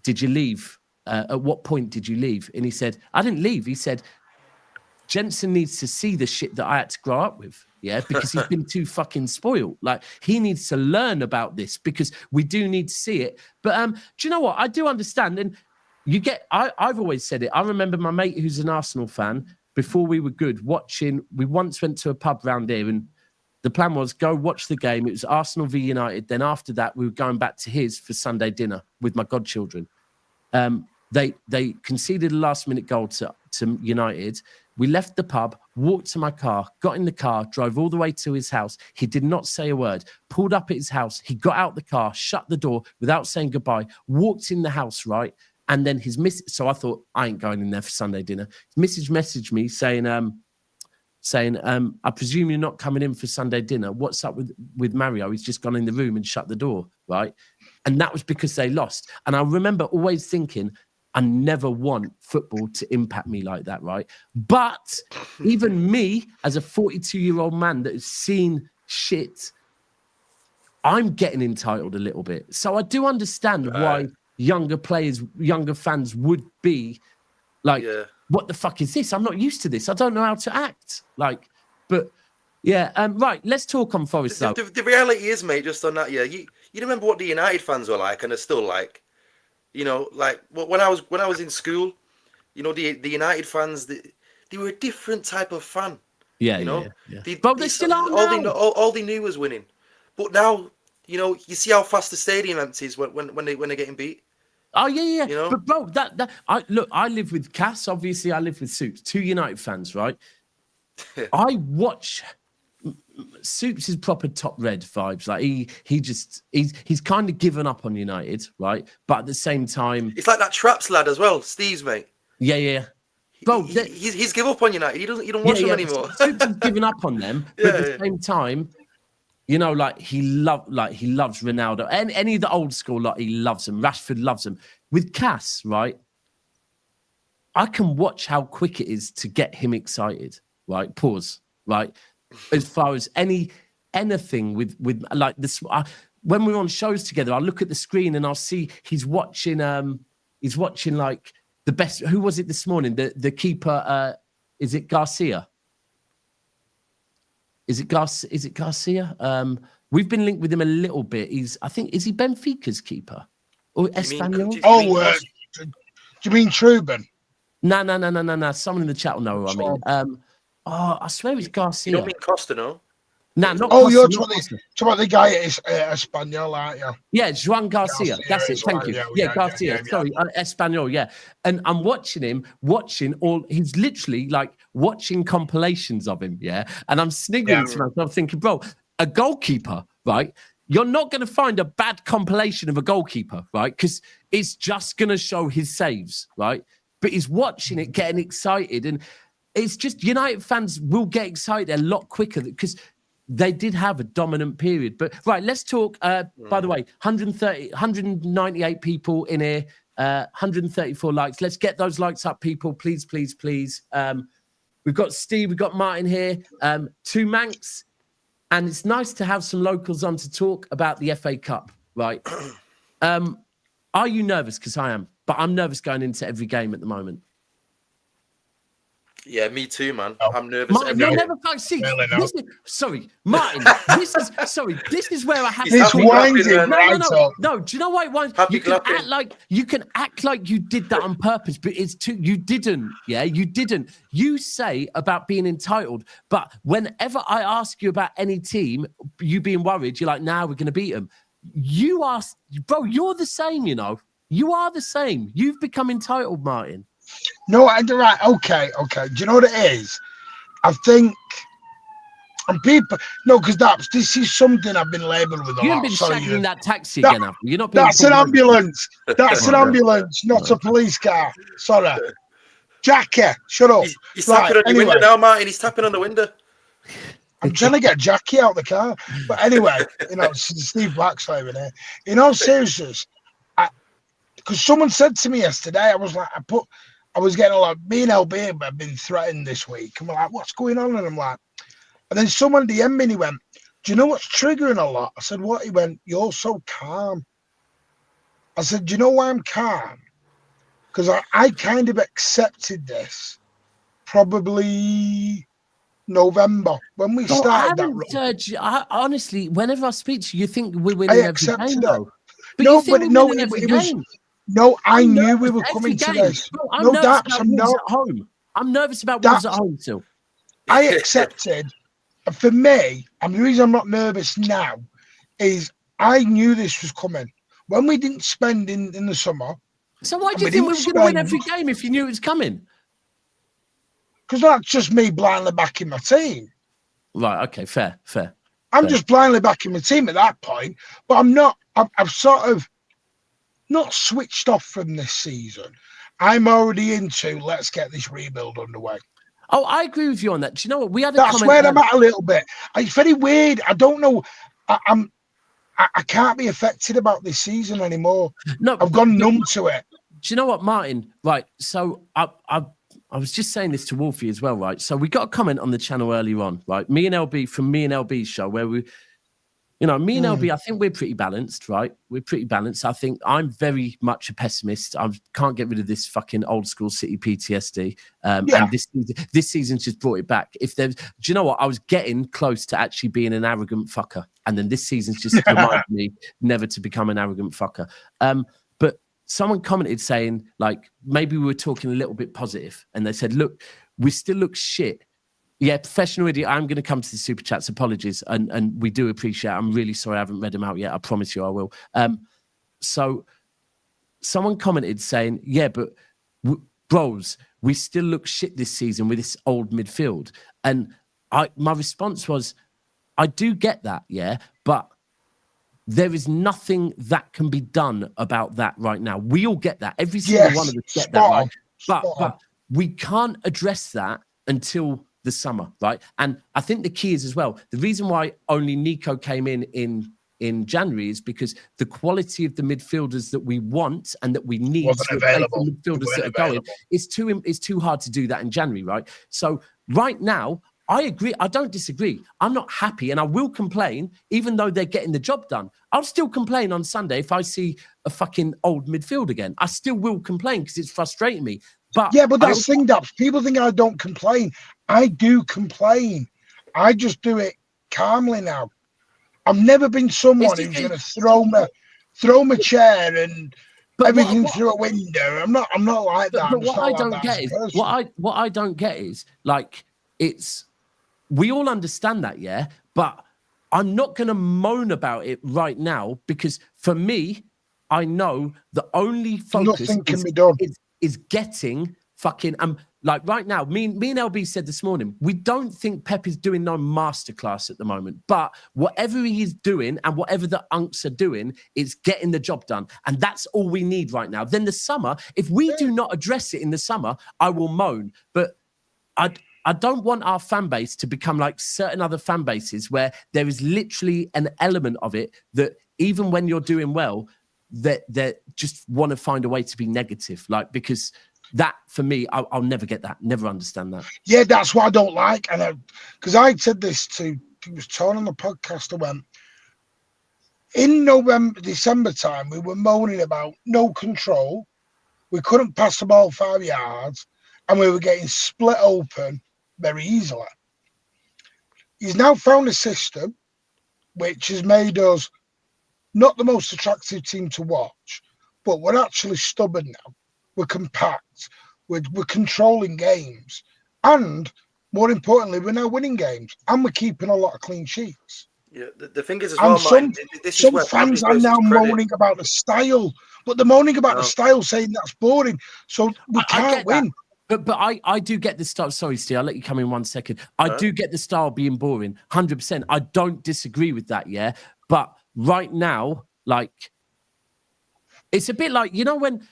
did you leave? At what point did you leave? And he said, I didn't leave. He said, Jensen needs to see the shit that I had to grow up with. Yeah, because he's been too fucking spoiled. Like, he needs to learn about this because we do need to see it. But do you know what? I do understand. And I've always said it. I remember my mate who's an Arsenal fan, before we were good, we once went to a pub round here and the plan was go watch the game. It was Arsenal v United. Then after that, we were going back to his for Sunday dinner with my godchildren. They conceded a last-minute goal to United. We left the pub, walked to my car, got in the car, drove all the way to his house. He did not say a word. Pulled up at his house. He got out the car, shut the door without saying goodbye, walked in the house, right? And then his missus... So I thought, I ain't going in there for Sunday dinner. His missus messaged me saying, saying, I presume you're not coming in for Sunday dinner. What's up with Mario? He's just gone in the room and shut the door, right? And that was because they lost. And I remember always thinking, I never want football to impact me like that, right? But even me, as a 42-year-old man that has seen shit, I'm getting entitled a little bit. So I do understand why younger players, younger fans would be like, what the fuck is this? I'm not used to this. I don't know how to act. Like, but yeah, right. Let's talk on Forest though. The reality is, mate, just on that, you remember what the United fans were like, and are still like, you know, like when I was in school, you know, the United fans, they were a different type of fan. Yeah, you know, but they still are now. All they knew was winning. But now, you know, you see how fast the stadium empties when they're getting beat. Oh yeah. You know? But bro, I live with Cass. Obviously, I live with Soups. 2 United fans, right? I watch Soups is proper top red vibes. Like he's kind of given up on United, right? But at the same time, it's like that Traps lad as well, Steve's mate. Yeah. Bro, he's given up on United. He don't watch them anymore. Soups has given up on them, but at the same time, you know, like he loves Ronaldo and any of the old school, like he loves them. Rashford loves them. With Cass, right? I can watch how quick it is to get him excited, right? Pause, right? As far as anything with like this, when we're on shows together, I look at the screen and I'll see he's watching like the best. Who was it this morning? The keeper, is it Garcia? Is it Garcia? We've been linked with him a little bit. Is he Benfica's keeper or Espanyol? Do you mean Truben? No. Someone in the chat will know who I mean. I swear it's Garcia. You don't mean Costa, no? No, not Oh, Costa, you're not talking about the guy at Espanyol, aren't you? Yeah, Juan Garcia. That's it. Thank you. Yeah, Garcia. Yeah. Sorry, Espanyol. Yeah, and I'm watching him. He's literally like watching compilations of him. Yeah, and I'm sniggering to myself, thinking, bro, a goalkeeper, right? You're not going to find a bad compilation of a goalkeeper, right? Because it's just going to show his saves, right? But he's watching it, getting excited, and it's just United fans will get excited a lot quicker because they did have a dominant period. But right, let's talk. By the way, 198 people in here, 134 likes. Let's get those likes up, people. Please. We've got Steve, we've got Martin here, 2 Manx. And it's nice to have some locals on to talk about the FA Cup, right? Are you nervous? Because I am. But I'm nervous going into every game at the moment. Yeah, me too, man. I'm nervous. Martin, you're never see. Sorry, Martin. This is where I have to. It's winding. No. Do you know why it winds? You can act like you did that on purpose, but it's too. You didn't. Yeah, you didn't. You say about being entitled, but whenever I ask you about any team, you being worried, you're like, "Nah, we're going to beat them." You ask, bro. You're the same. You know, you are the same. You've become entitled, Martin. No, right. Okay. Do you know what it is? I think, and people, because this is something I've been labelled with a lot. You haven't been shagging that taxi again, have you? You're not. That's an ambulance. That's an ambulance, not a police car. Sorry, Jackie, shut up. He's tapping on the window now, Martin. He's tapping on the window. I'm trying to get Jackie out of the car, but anyway, Steve Black's over there. In all seriousness, because someone said to me yesterday, I was like, I was getting a lot. Me and LB have been threatened this week. And we're like, what's going on? And I'm like, and then someone DM'd me and he went, do you know what's triggering a lot? I said, what? He went, you're so calm. I said, do you know why I'm calm? Because I kind of accepted this probably November when we started that. Honestly, whenever I speak to you, you think we're winning every game, though. No, I knew we were coming to this. I'm nervous about Wolves at home still. I accepted. For me, and the reason I'm not nervous now is I knew this was coming. When we didn't spend in the summer. So why do you think we were going to win every game if you knew it was coming? Because that's just me blindly backing my team. Right, okay, fair. I'm just blindly backing my team at that point, but I'm not. I've sort of not switched off from this season. I'm already into let's get this rebuild underway. Oh, I agree with you on that. Do you know what? We had a That's comment. where I'm at a little bit. It's very weird. I don't know. I can't be affected about this season anymore. No, I've gone numb to it. Do you know what, Martin? Right. So I was just saying this to Wolfie as well, right? So we got a comment on the channel earlier on, right? Me and LB's show where me and LB, I think we're pretty balanced, right? We're pretty balanced. I think I'm very much a pessimist. I can't get rid of this fucking old school City PTSD. And this season's just brought it back. Do you know what? I was getting close to actually being an arrogant fucker. And then this season's just reminded me never to become an arrogant fucker. But someone commented saying, like, maybe we were talking a little bit positive. And they said, look, we still look shit. Yeah, professional idiot. I'm going to come to the super chats. Apologies, and we do appreciate it. I'm really sorry I haven't read them out yet. I promise you I will. So someone commented saying, yeah, but bros, we still look shit this season with this old midfield. And my response was, I do get that, yeah, but there is nothing that can be done about that right now. We all get that. Every single one of us get that, right? But we can't address that until the summer, right? And I think the key is as well, the reason why only Nico came in January is because the quality of the midfielders that we want and that we need to replace the midfielders that are going, it's too hard to do that in January, right? So right now, I agree. I don't disagree. I'm not happy and I will complain, even though they're getting the job done. I'll still complain on Sunday if I see a fucking old midfield again. I still will complain because it's frustrating me. But that's the thing, that people think I don't complain. I do complain. I just do it calmly now. I've never been someone who's going to throw my chair and everything through a window. I'm not like that. But what I don't get is like we all understand that, yeah. But I'm not going to moan about it right now because for me, I know the only focus is getting fucking like right now, me and LB said this morning, we don't think Pep is doing no masterclass at the moment, but whatever he is doing and whatever the unks are doing, it's getting the job done. And that's all we need right now. Then the summer, if we do not address it in the summer, I will moan. But I don't want our fan base to become like certain other fan bases where there is literally an element of it that even when you're doing well, that just want to find a way to be negative. Like, because that for me, I'll never get that, never understand that. Yeah, that's what I don't like. And because I said this to, it was Tony on the podcast, I went, in December time, we were moaning about no control. We couldn't pass the ball 5 yards and we were getting split open very easily. He's now found a system which has made us not the most attractive team to watch, but we're actually stubborn now. We're compact. We're controlling games. And more importantly, we're now winning games. And we're keeping a lot of clean sheets. Yeah, the thing is as well, some fans are now moaning about the style, but they're moaning about the style, saying that's boring. So we can't win. But I do get the style. Sorry, Steve, I'll let you come in 1 second. I do get the style being boring, 100%. I don't disagree with that, yeah? But right now, like, it's a bit like, you know when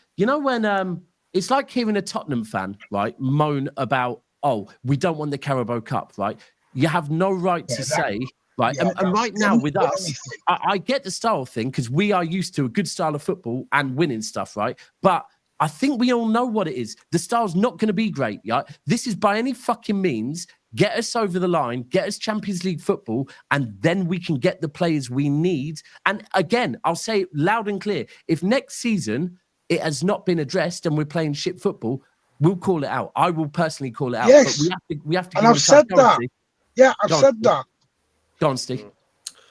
it's like hearing a Tottenham fan, right, moan about, oh, we don't want the Carabao Cup, right? You have no right to say, right? Yeah, and right now with us, I get the style thing because we are used to a good style of football and winning stuff, right? But I think we all know what it is. The style's not going to be great, yeah? This is by any fucking means, get us over the line, get us Champions League football, and then we can get the players we need. And again, I'll say it loud and clear. If next season it has not been addressed and we're playing shit football, we'll call it out. I will personally call it out. Yes. But we have to. And I've said that. Yeah, I've said that. Go on, Steve.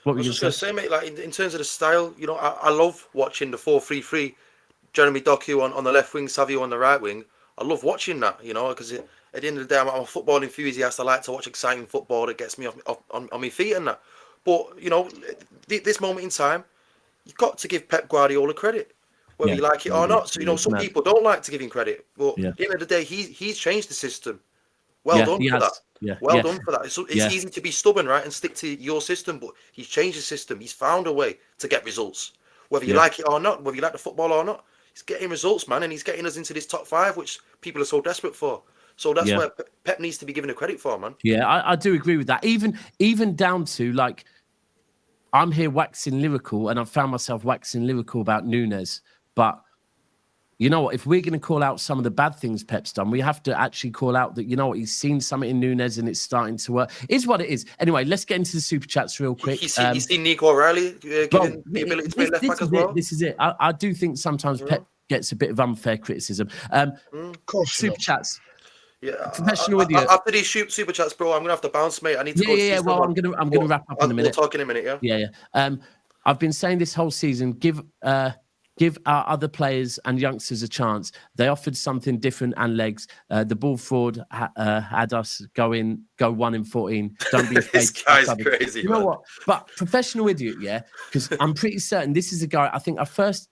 What were you just going to say, mate, like in terms of the style, you know, I love watching the 4-3-3. Jeremy Doku on the left wing, Savio on the right wing. I love watching that, you know, because at the end of the day, I'm a football enthusiast. I like to watch exciting football that gets me on my feet and that. But, you know, this moment in time, you've got to give Pep Guardiola credit, whether you like it or not. So, you know, some people don't like to give him credit. But at the end of the day, he's changed the system. Well done for that. Yeah. Well done for that. It's easy to be stubborn, right, and stick to your system, but he's changed the system. He's found a way to get results, whether you like it or not, whether you like the football or not. He's getting results, man, and he's getting us into this top 5, which people are so desperate for. So that's where Pep needs to be given a credit for, man. Yeah, I do agree with that. Even down to like, I'm here waxing lyrical, and I've found myself waxing lyrical about Nunes. But you know what? If we're going to call out some of the bad things Pep's done, we have to actually call out that, you know what, he's seen something in Nunes and it's starting to work. Is what it is. Anyway, let's get into the super chats real quick. He's seen Nico O'Reilly given the ability to play left back as well. This is it. I do think sometimes Pep gets a bit of unfair criticism. Of course, super chats. Yeah, Professional idiot. After these super chats, bro, I'm gonna have to bounce, mate. I need to go. Yeah. Well, I'm gonna wrap up in a minute. We'll talk in a minute. Yeah. I've been saying this whole season, give our other players and youngsters a chance. They offered something different and legs. The ball fraud had us go 1 in 14. Don't be afraid. This guy's crazy. You know what? But professional idiot, yeah, because I'm pretty certain this is a guy. I think I first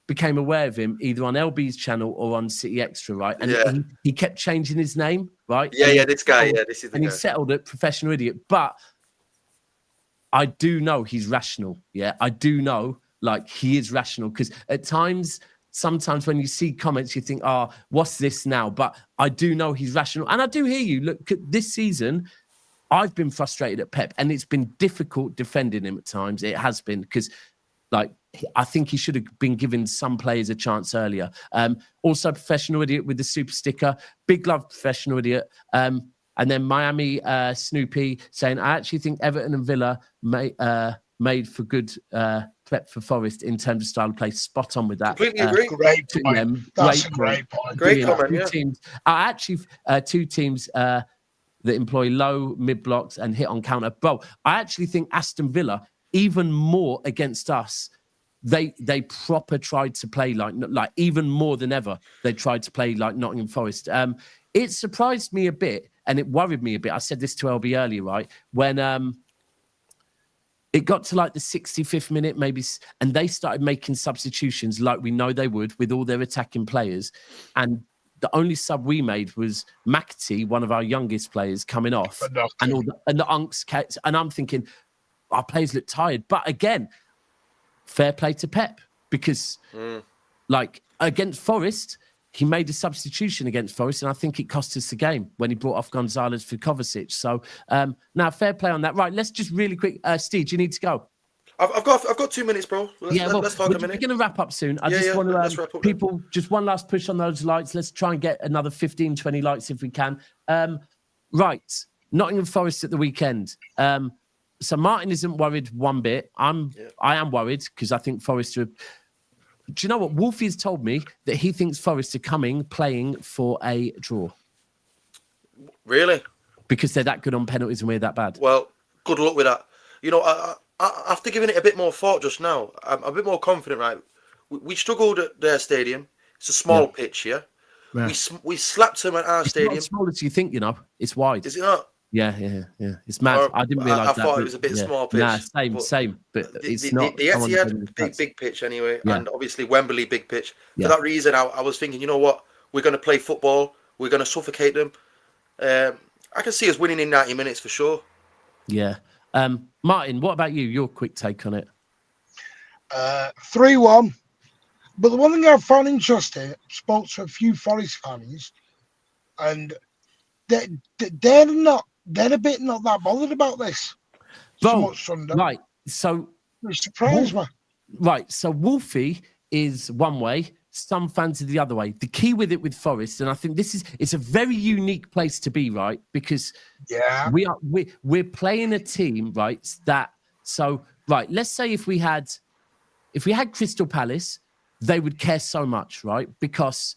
became aware of him either on LB's channel or on City Extra, right? And he kept changing his name, right? Yeah, this guy. Yeah, this is the guy. And he settled at professional idiot. But I do know he's rational. Yeah, I do know. Like, he is rational, because at sometimes when you see comments, you think, oh, what's this now? But I do know he's rational. And I do hear you. Look, this season, I've been frustrated at Pep, and it's been difficult defending him at times. It has been, because, like, I think he should have been given some players a chance earlier. Also, professional idiot with the super sticker. Big love, professional idiot. And then Miami Snoopy saying, I actually think Everton and Villa made for good prep for Forest in terms of style of play. Spot on with that. Completely agree. Great point. That's a great point. Great comment, yeah. Teams are actually two teams that employ low mid blocks and hit on counter. Bro, I actually think Aston Villa, even more against us, they proper tried to play like even more than ever. They tried to play like Nottingham Forest. It surprised me a bit, and it worried me a bit. I said this to LB earlier, right? When it got to like the 65th minute, maybe, and they started making substitutions like we know they would with all their attacking players. And the only sub we made was McAtee, one of our youngest players, coming off, and the unks. And I'm thinking, our players look tired. But again, fair play to Pep, because like against Forest, he made a substitution against Forest, and I think it cost us the game when he brought off Gonzalez for Kovacic. So now, fair play on that. Right, let's just really quick. Steve, you need to go. I've got 2 minutes, bro. Let's talk a minute. We're going to wrap up soon. I just want to people just one last push on those likes. Let's try and get another 15, 20 likes if we can. Right, Nottingham Forest at the weekend. So Martin isn't worried one bit. I am worried, because I think Forest are. Do you know what? Wolfie has told me that he thinks Forest are playing for a draw. Really? Because they're that good on penalties and we're that bad. Well, good luck with that. You know, I after giving it a bit more thought just now, I'm a bit more confident, right? We struggled at their stadium. It's a small pitch, yeah? We slapped them at our stadium. It's not as small as you think, you know. It's wide. Is it not? Yeah. It's mad. I didn't realise that. I thought it was a bit small pitch. Nah, same. But it's not. The Etihad, big pitch anyway. Yeah. And obviously Wembley, big pitch. For that reason, I was thinking, you know what? We're going to play football. We're going to suffocate them. I can see us winning in 90 minutes for sure. Yeah. Martin, what about you? Your quick take on it? 3-1. But the one thing I found interesting, spoke to a few Forest fans, and they're a bit not that bothered about this. Bro, right. So it surprised me. Right. So Wolfie is one way, some fans are the other way. The key with it with Forest, and I think it's a very unique place to be, right? Because we're playing a team, right? Let's say if we had Crystal Palace, they would care so much, right? Because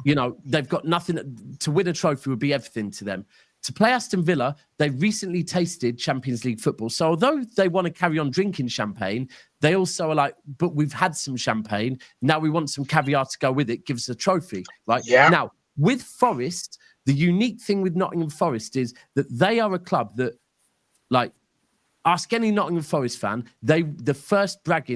you know they've got nothing to win. A trophy would be everything to them. To play Aston Villa, they recently tasted Champions League football. So although they want to carry on drinking champagne, they also are like, but we've had some champagne. Now we want some caviar to go with it. Give us a trophy, right? Yeah. Now, with Forest, the unique thing with Nottingham Forest is that they are a club that, like, ask any Nottingham Forest fan, the first brag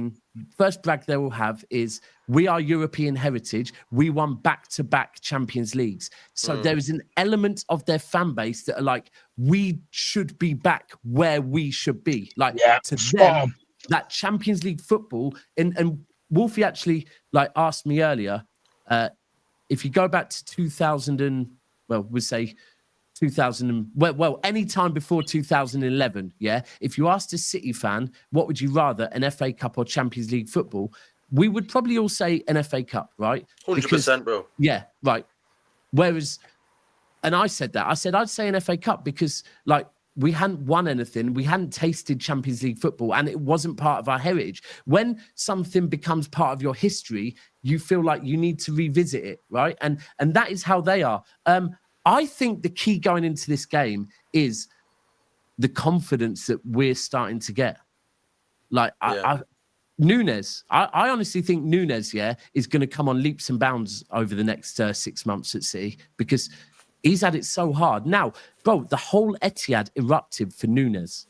they will have is, we are European heritage. We won back-to-back Champions Leagues. So there is an element of their fan base that are like, we should be back where we should be. Like, to them, that Champions League football, and Wolfie actually like asked me earlier, if you go back to 2000 and well, we'll say 2000, well, any time before 2011, yeah. If you asked a City fan, what would you rather, an FA Cup or Champions League football? We would probably all say an FA Cup, right? 100%, bro. Yeah, right. Whereas, and I said that. I said I'd say an FA Cup because, like, we hadn't won anything. We hadn't tasted Champions League football, and it wasn't part of our heritage. When something becomes part of your history, you feel like you need to revisit it, right? And that is how they are. I think the key going into this game is the confidence that we're starting to get. Like, Nunes, I honestly think Nunes, is going to come on leaps and bounds over the next 6 months at City because he's had it so hard. Now, bro, the whole Etihad erupted for Nunes,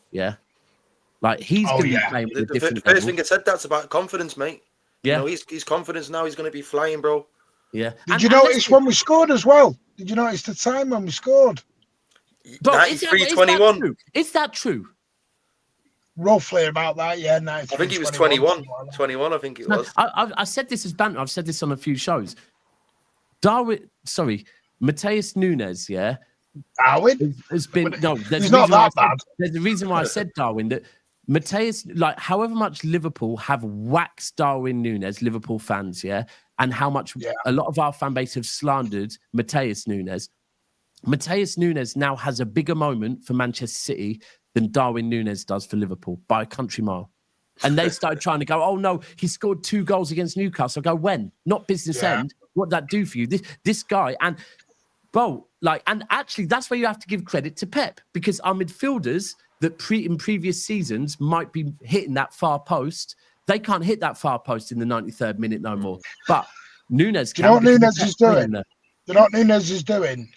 Like, he's going to be playing with a different The first thing I said, that's about confidence, mate. Yeah. You know, he's confidence now. He's going to be flying, bro. Yeah. Did you notice when we scored as well? Did you notice the time when we scored? Bro, 93-21. Is that true? Roughly about that, yeah. 93, I think it was 21. 21, I think it was. I said this as banter. I've said this on a few shows. Mateus Nunes, Darwin has been he's not that bad. There's the reason why I said Darwin, that Mateus, like, however much Liverpool have waxed Darwin Nunes, Liverpool fans, and how much a lot of our fan base have slandered Mateus Nunes. Mateus Nunes now has a bigger moment for Manchester City than Darwin Nunes does for Liverpool by a country mile. And they started trying to go, oh no, he scored 2 goals against Newcastle. I go, when? Not business end. What did that do for you? This guy, and bro, like, and actually that's where you have to give credit to Pep, because our midfielders that in previous seasons might be hitting that far post, they can't hit that far post in the 93rd minute no more. But Nunes can. You know what Nunes is doing? You know what Nunes is doing?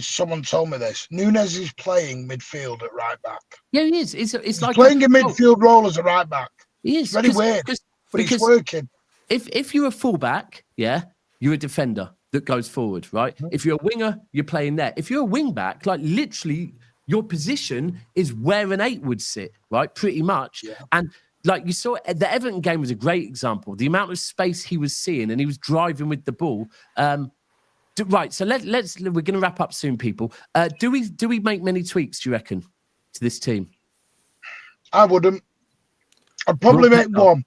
Someone told me this. Nunes is playing midfield at right back. Yeah, he is. It's he's like playing a midfield role as a right back. He is. It's very weird, but it's working. If you're a fullback, you're a defender that goes forward, right? Mm-hmm. If you're a winger, you're playing there. If you're a wing back, like, literally your position is where an 8 would sit, right? Pretty much. Yeah. And like, you saw, the Everton game was a great example. The amount of space he was seeing, and he was driving with the ball. Right, so we're going to wrap up soon, people. Do we make many tweaks, do you reckon, to this team? I wouldn't. I'd probably make one.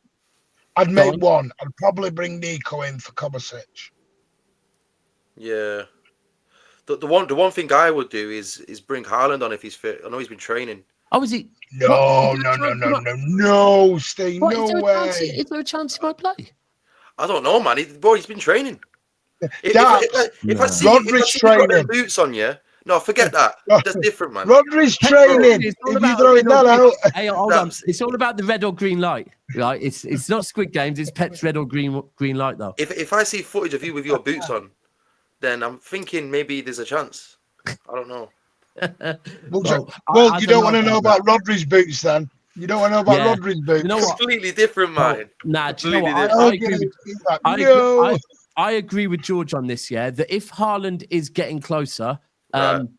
I'd probably bring Nico in for Kovacic. Yeah. The one thing I would do is bring Haaland on if he's fit. I know he's been training. Oh, is he? No, Steve, no way. Is there a chance he might play? I don't know, man. He's been training. If I see you got boots on you, no, forget that. That's different, man. Rodri's training. If you're throwing that out. Hey, hold on. It's all about the red or green light, right? It's not Squid Games. It's Pep's red or green light, though. If I see footage of you with your boots on, then I'm thinking maybe there's a chance. I don't know. Well, you don't want to know about Rodri's boots, then. You don't want to know about Rodri's boots. You know what? Completely different, man. Nah, do you know what? I agree with George on this, that if Haaland is getting closer, saving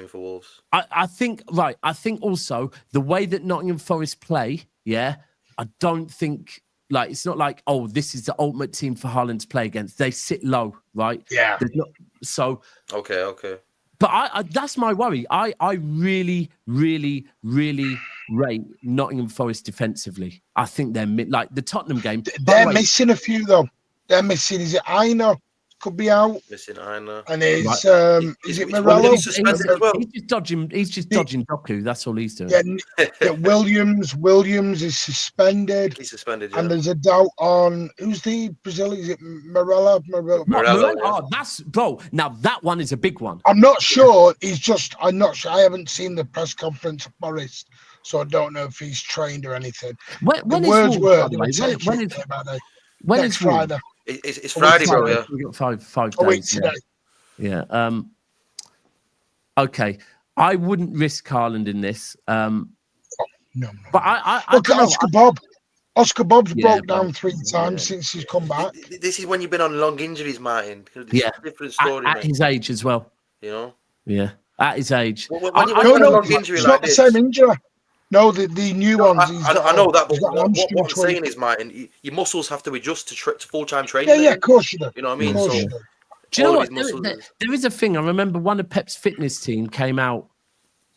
for Wolves. I think also the way that Nottingham Forest play, I don't think, like, it's not like, oh, this is the ultimate team for Haaland to play against. They sit low, right? Yeah. Okay. But that's my worry. I really, really, really rate Nottingham Forest defensively. I think they're like the Tottenham game. They're missing a few, though. They're missing. Is it Aina? Could be out. Missing Aina. And is it Morello? He's just dodging Doku. That's all he's doing. Yeah, Williams is suspended. He's suspended. And there's a doubt on who's the Brazilian. Is it Morello? Oh, that's bro. Now that one is a big one. I'm not sure. I'm not sure. I haven't seen the press conference of Forest, so I don't know if he's trained or anything. When is Friday? It's Friday, bro. Yeah, we got 5 days. Week today. Yeah. Okay. I wouldn't risk Haaland in this. No. But I look at Oscar Bob. Oscar Bob's broke down 3 times since he's come back. This is when you've been on long injuries, Martin. Different story. At his age as well. You know. Yeah. At his age. When you're on a long injury it's like not this, the same injury. No, the new ones. I know that. But what I'm saying is, Martin, your muscles have to adjust to full-time training. Yeah, of course you do. You know what I mean? Do you know All what? his muscles. There is a thing. I remember one of Pep's fitness team came out.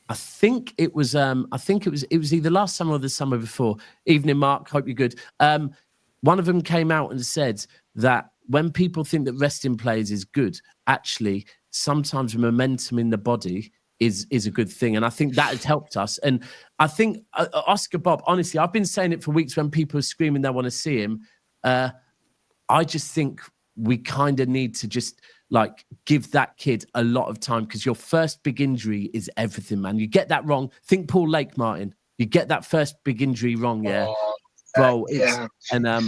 I think it was either last summer or the summer before. Evening, Mark. Hope you're good. One of them came out and said that when people think that resting players is good, actually sometimes momentum in the body is a good thing. And I think that has helped us. And I think Oscar Bob, honestly, I've been saying it for weeks when people are screaming they want to see him. I just think we kind of need to just like give that kid a lot of time, because your first big injury is everything, man. You get that wrong. Think Paul Lake, Martin. You get that first big injury wrong, yeah, bro. Yeah, and that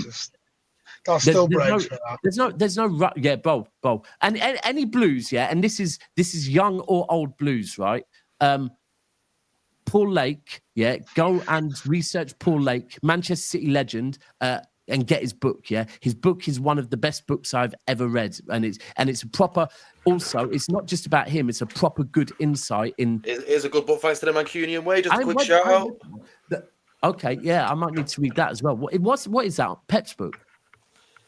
still breaks for that. There's no yeah, bro. And any Blues, yeah, and this is young or old Blues, right? Paul Lake, yeah, go and research Paul Lake, Manchester City legend, and get his book, yeah. His book is one of the best books I've ever read, and it's a proper. Also, it's not just about him; it's a proper good insight in. Here's a good book. Thanks to the Mancunian way. Just a quick shout out. Okay, yeah, I might need to read that as well. What is that? Pep's book?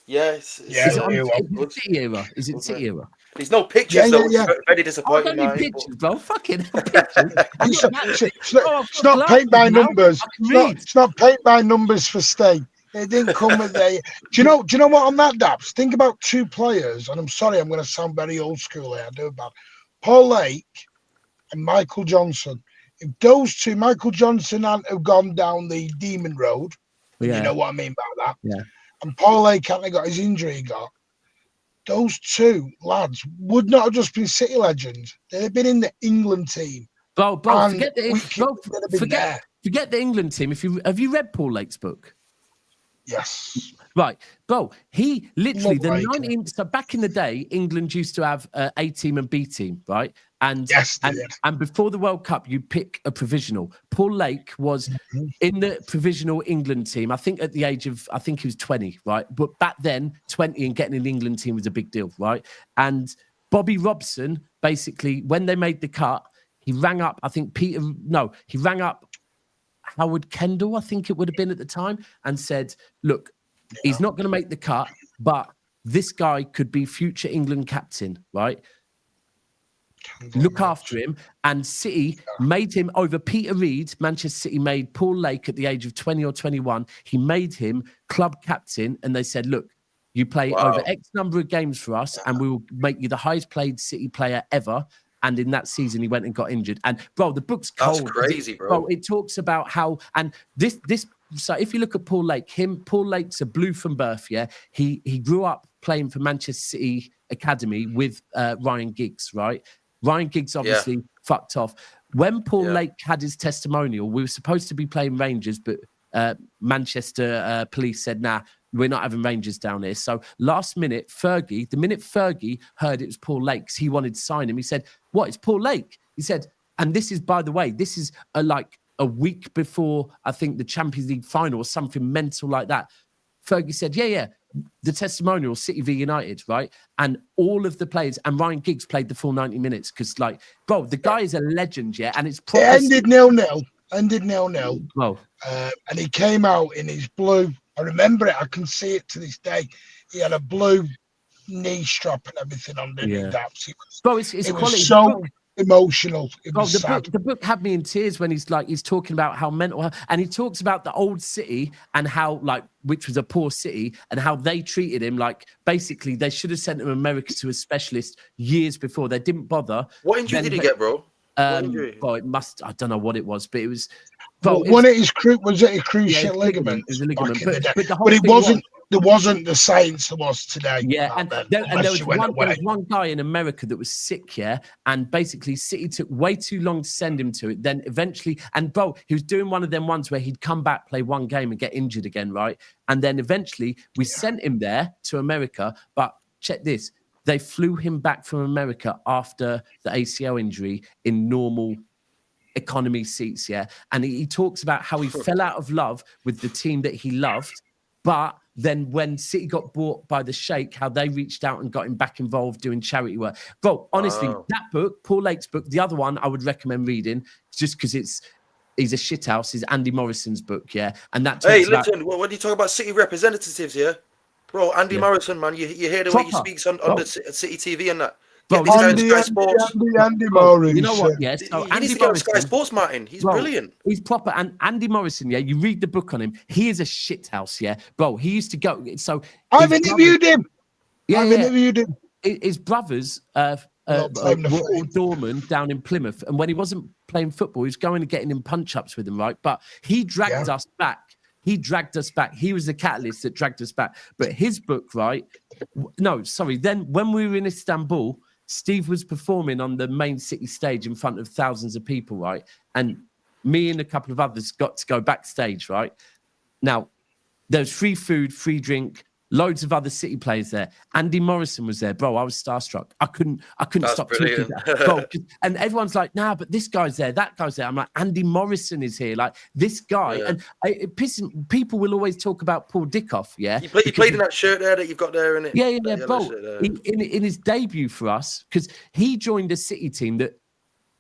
Yes. Yeah, Is it City Era? Is it City Era? There's no pictures, though. Yeah. It's very disappointing. I don't need pictures, bro. Fucking pictures. It's not paint by numbers. It's not paint by numbers for stay. It didn't come with a. Do you know what on that, Daps? Think about two players, and I'm sorry, I'm going to sound very old school here. I do about Paul Lake and Michael Johnson. If those two, Michael Johnson hadn't have gone down the demon road, you know what I mean by that. Yeah. And Paul Lake hadn't got his injury he got. Those two lads would not have just been City legends. They'd have been in the England team. Bro, forget the England team. Have you read Paul Lake's book? Yes. Right, bro. He literally so back in the day, England used to have A team and B team, right? And before the World Cup, you pick a provisional. Paul Lake was in the provisional England team. I think at the age of, I think he was 20, right? But back then, 20 and getting an England team was a big deal, right? And Bobby Robson, basically, when they made the cut, he rang up. I think he rang up Howard Kendall, I think it would have been at the time, and said, look, he's not going to make the cut, but this guy could be future England captain, right? Look after him. And City made him over Peter Reid. Manchester City made Paul Lake at the age of 20 or 21. He made him club captain, and they said, look, you play over X number of games for us, and we will make you the highest paid City player ever. And in that season, he went and got injured. And bro, the book's cold. That's crazy, bro. It talks about how, and this. So if you look at Paul Lake, Paul Lake's a Blue from birth. Yeah, he grew up playing for Manchester City Academy with Ryan Giggs. Right, Ryan Giggs obviously fucked off. When Paul Lake had his testimonial, we were supposed to be playing Rangers, but Manchester police said, nah, we're not having Rangers down here. So last minute, the minute Fergie heard it was Paul Lake, he wanted to sign him. He said, what, it's Paul Lake? He said, and this is, by the way, this is a week before, I think, the Champions League final or something mental like that. Fergie said, yeah, the testimonial, City v United, right? And all of the players, and Ryan Giggs played the full 90 minutes because, bro, the guy is a legend, yeah? And it's probably... It ended 0-0. Well, and he came out in his blue... I remember it. I can see it to this day. He had a blue knee strap and everything underneath that. Bro, it's it quality. was so emotional. It was sad. The book had me in tears when he's talking about how mental health, and he talks about the old City and how which was a poor city, and how they treated him. Basically, they should have sent him to America to a specialist years before. They didn't bother. What injury did he get, bro? Well, it must. I don't know what it was, but it was. Was it a cruciate ligament? It was a ligament, but it wasn't. There wasn't the science there was today. Yeah, and there was one guy in America that was sick, yeah, and basically City took way too long to send him to it. Then eventually, and bro, he was doing one of them ones where he'd come back, play one game, and get injured again, right? And then eventually we sent him there to America, but check this. They flew him back from America after the ACL injury in normal economy seats, yeah? And he talks about how he fell out of love with the team that he loved, but then when City got bought by the Sheikh, how they reached out and got him back involved doing charity work. Bro, honestly, that book, Paul Lake's book, the other one I would recommend reading, just because he's a shithouse, is Andy Morrison's book, yeah? And that talks listen, when you talk about City representatives, yeah? Bro, Andy Yeah. Morrison, man, you hear the way he Proper. speaks on Bro. the City TV and that. Bro, Get this guy on Andy, Sky Sports. Andy Bro, Morrison. you know what? Yeah. So He Andy needs to get on Morrison, Sky Sports, Martin. He's bro, brilliant. He's proper. And Andy Morrison, yeah, you read the book on him. He is a shithouse, yeah, bro. He used to go. So I've his interviewed him. Yeah, I've yeah. interviewed him. His brothers Not playing the were all footy. doormen down in Plymouth, and when he wasn't playing football, he was going and getting in punch-ups with them, right? But he dragged us back. He dragged us back. He was the catalyst that dragged us back. But his book, right? No, sorry. Then when we were in Istanbul, Steve was performing on the main city stage in front of thousands of people, right? And me and a couple of others got to go backstage, right? Now, there's free food, free drink, loads of other City players there. Andy Morrison was there, bro. I was starstruck. I couldn't That's stop brilliant. talking, bro. And everyone's like, "Nah, but this guy's there, that guy's there." I'm like, Andy Morrison is here, like this guy. And it pisses. People will always talk about Paul Dickoff, yeah. He played in that shirt there that you've got there, innit? Yeah, bro. In his debut for us, because he joined a City team that,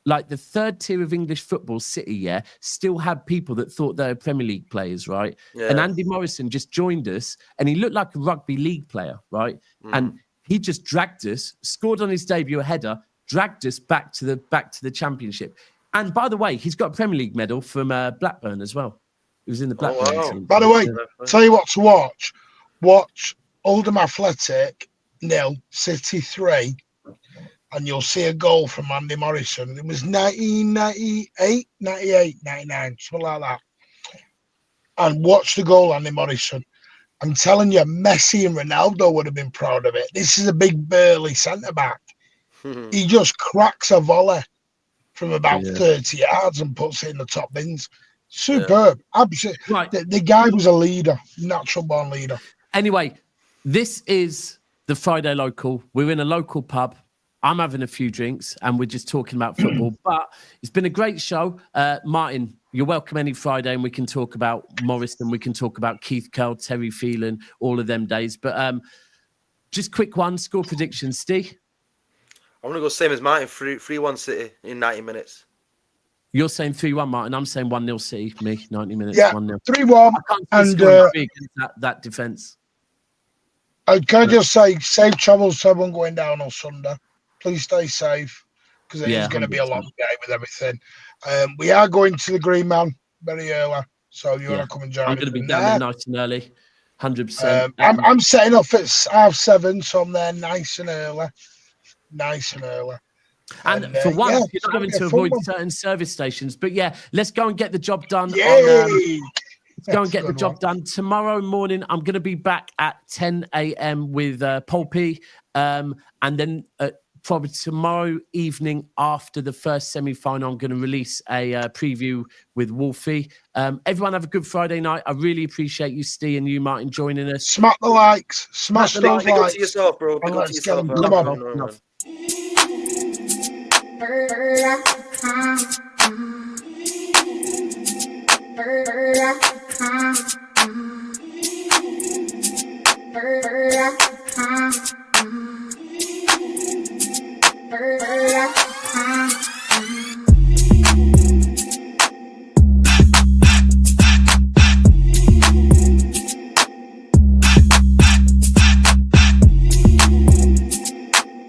like the third tier of English football, City, yeah, still had people that thought they were Premier League players, right? Yeah. And Andy Morrison just joined us, and he looked like a rugby league player, right? And he just dragged us, scored on his debut a header, dragged us back to the Championship. And by the way, he's got a Premier League medal from Blackburn as well. He was in the Blackburn team. By the way, tell you what to watch. Watch Oldham Athletic 0, City 3. And you'll see a goal from Andy Morrison. It was 1998, 98, 99, something like that. And watch the goal, Andy Morrison. I'm telling you, Messi and Ronaldo would have been proud of it. This is a big burly centre-back. He just cracks a volley from about 30 yards and puts it in the top bins. Superb. Absolutely. Right. The guy was a leader, natural-born leader. Anyway, this is the Friday Local. We're in a local pub. I'm having a few drinks and we're just talking about football, but it's been a great show. Martin, you're welcome any Friday and we can talk about Morrison, we can talk about Keith Curl, Terry Phelan, all of them days. But just quick one, score predictions, Steve. I'm going to go same as Martin, 3-1 City in 90 minutes. You're saying 3-1, Martin. I'm saying 1-0 City, me, 90 minutes, Yeah, 1-0. 3-1. And that defence. Can I just say, safe travels to everyone going down on Sunday. Please stay safe because it is going to be a long day with everything. We are going to the Green Man very early, so if you want to come and join us. I'm going to be down there nice and early, 100%. I'm setting off at 7:30, so I'm there nice and early. And for once, you're not having to avoid certain service stations. But yeah, let's go and get the job done. Yay! Let's go and get the job done. Tomorrow morning, I'm going to be back at 10 a.m. with Polpy. And then probably tomorrow evening after the first semi-final, I'm going to release a preview with Wolfie. Everyone have a good Friday night. I really appreciate you, Steve, and you, Martin, joining us. Smack the likes. Smash those likes. Big up to yourself, bro. Big up to yourself. Come on.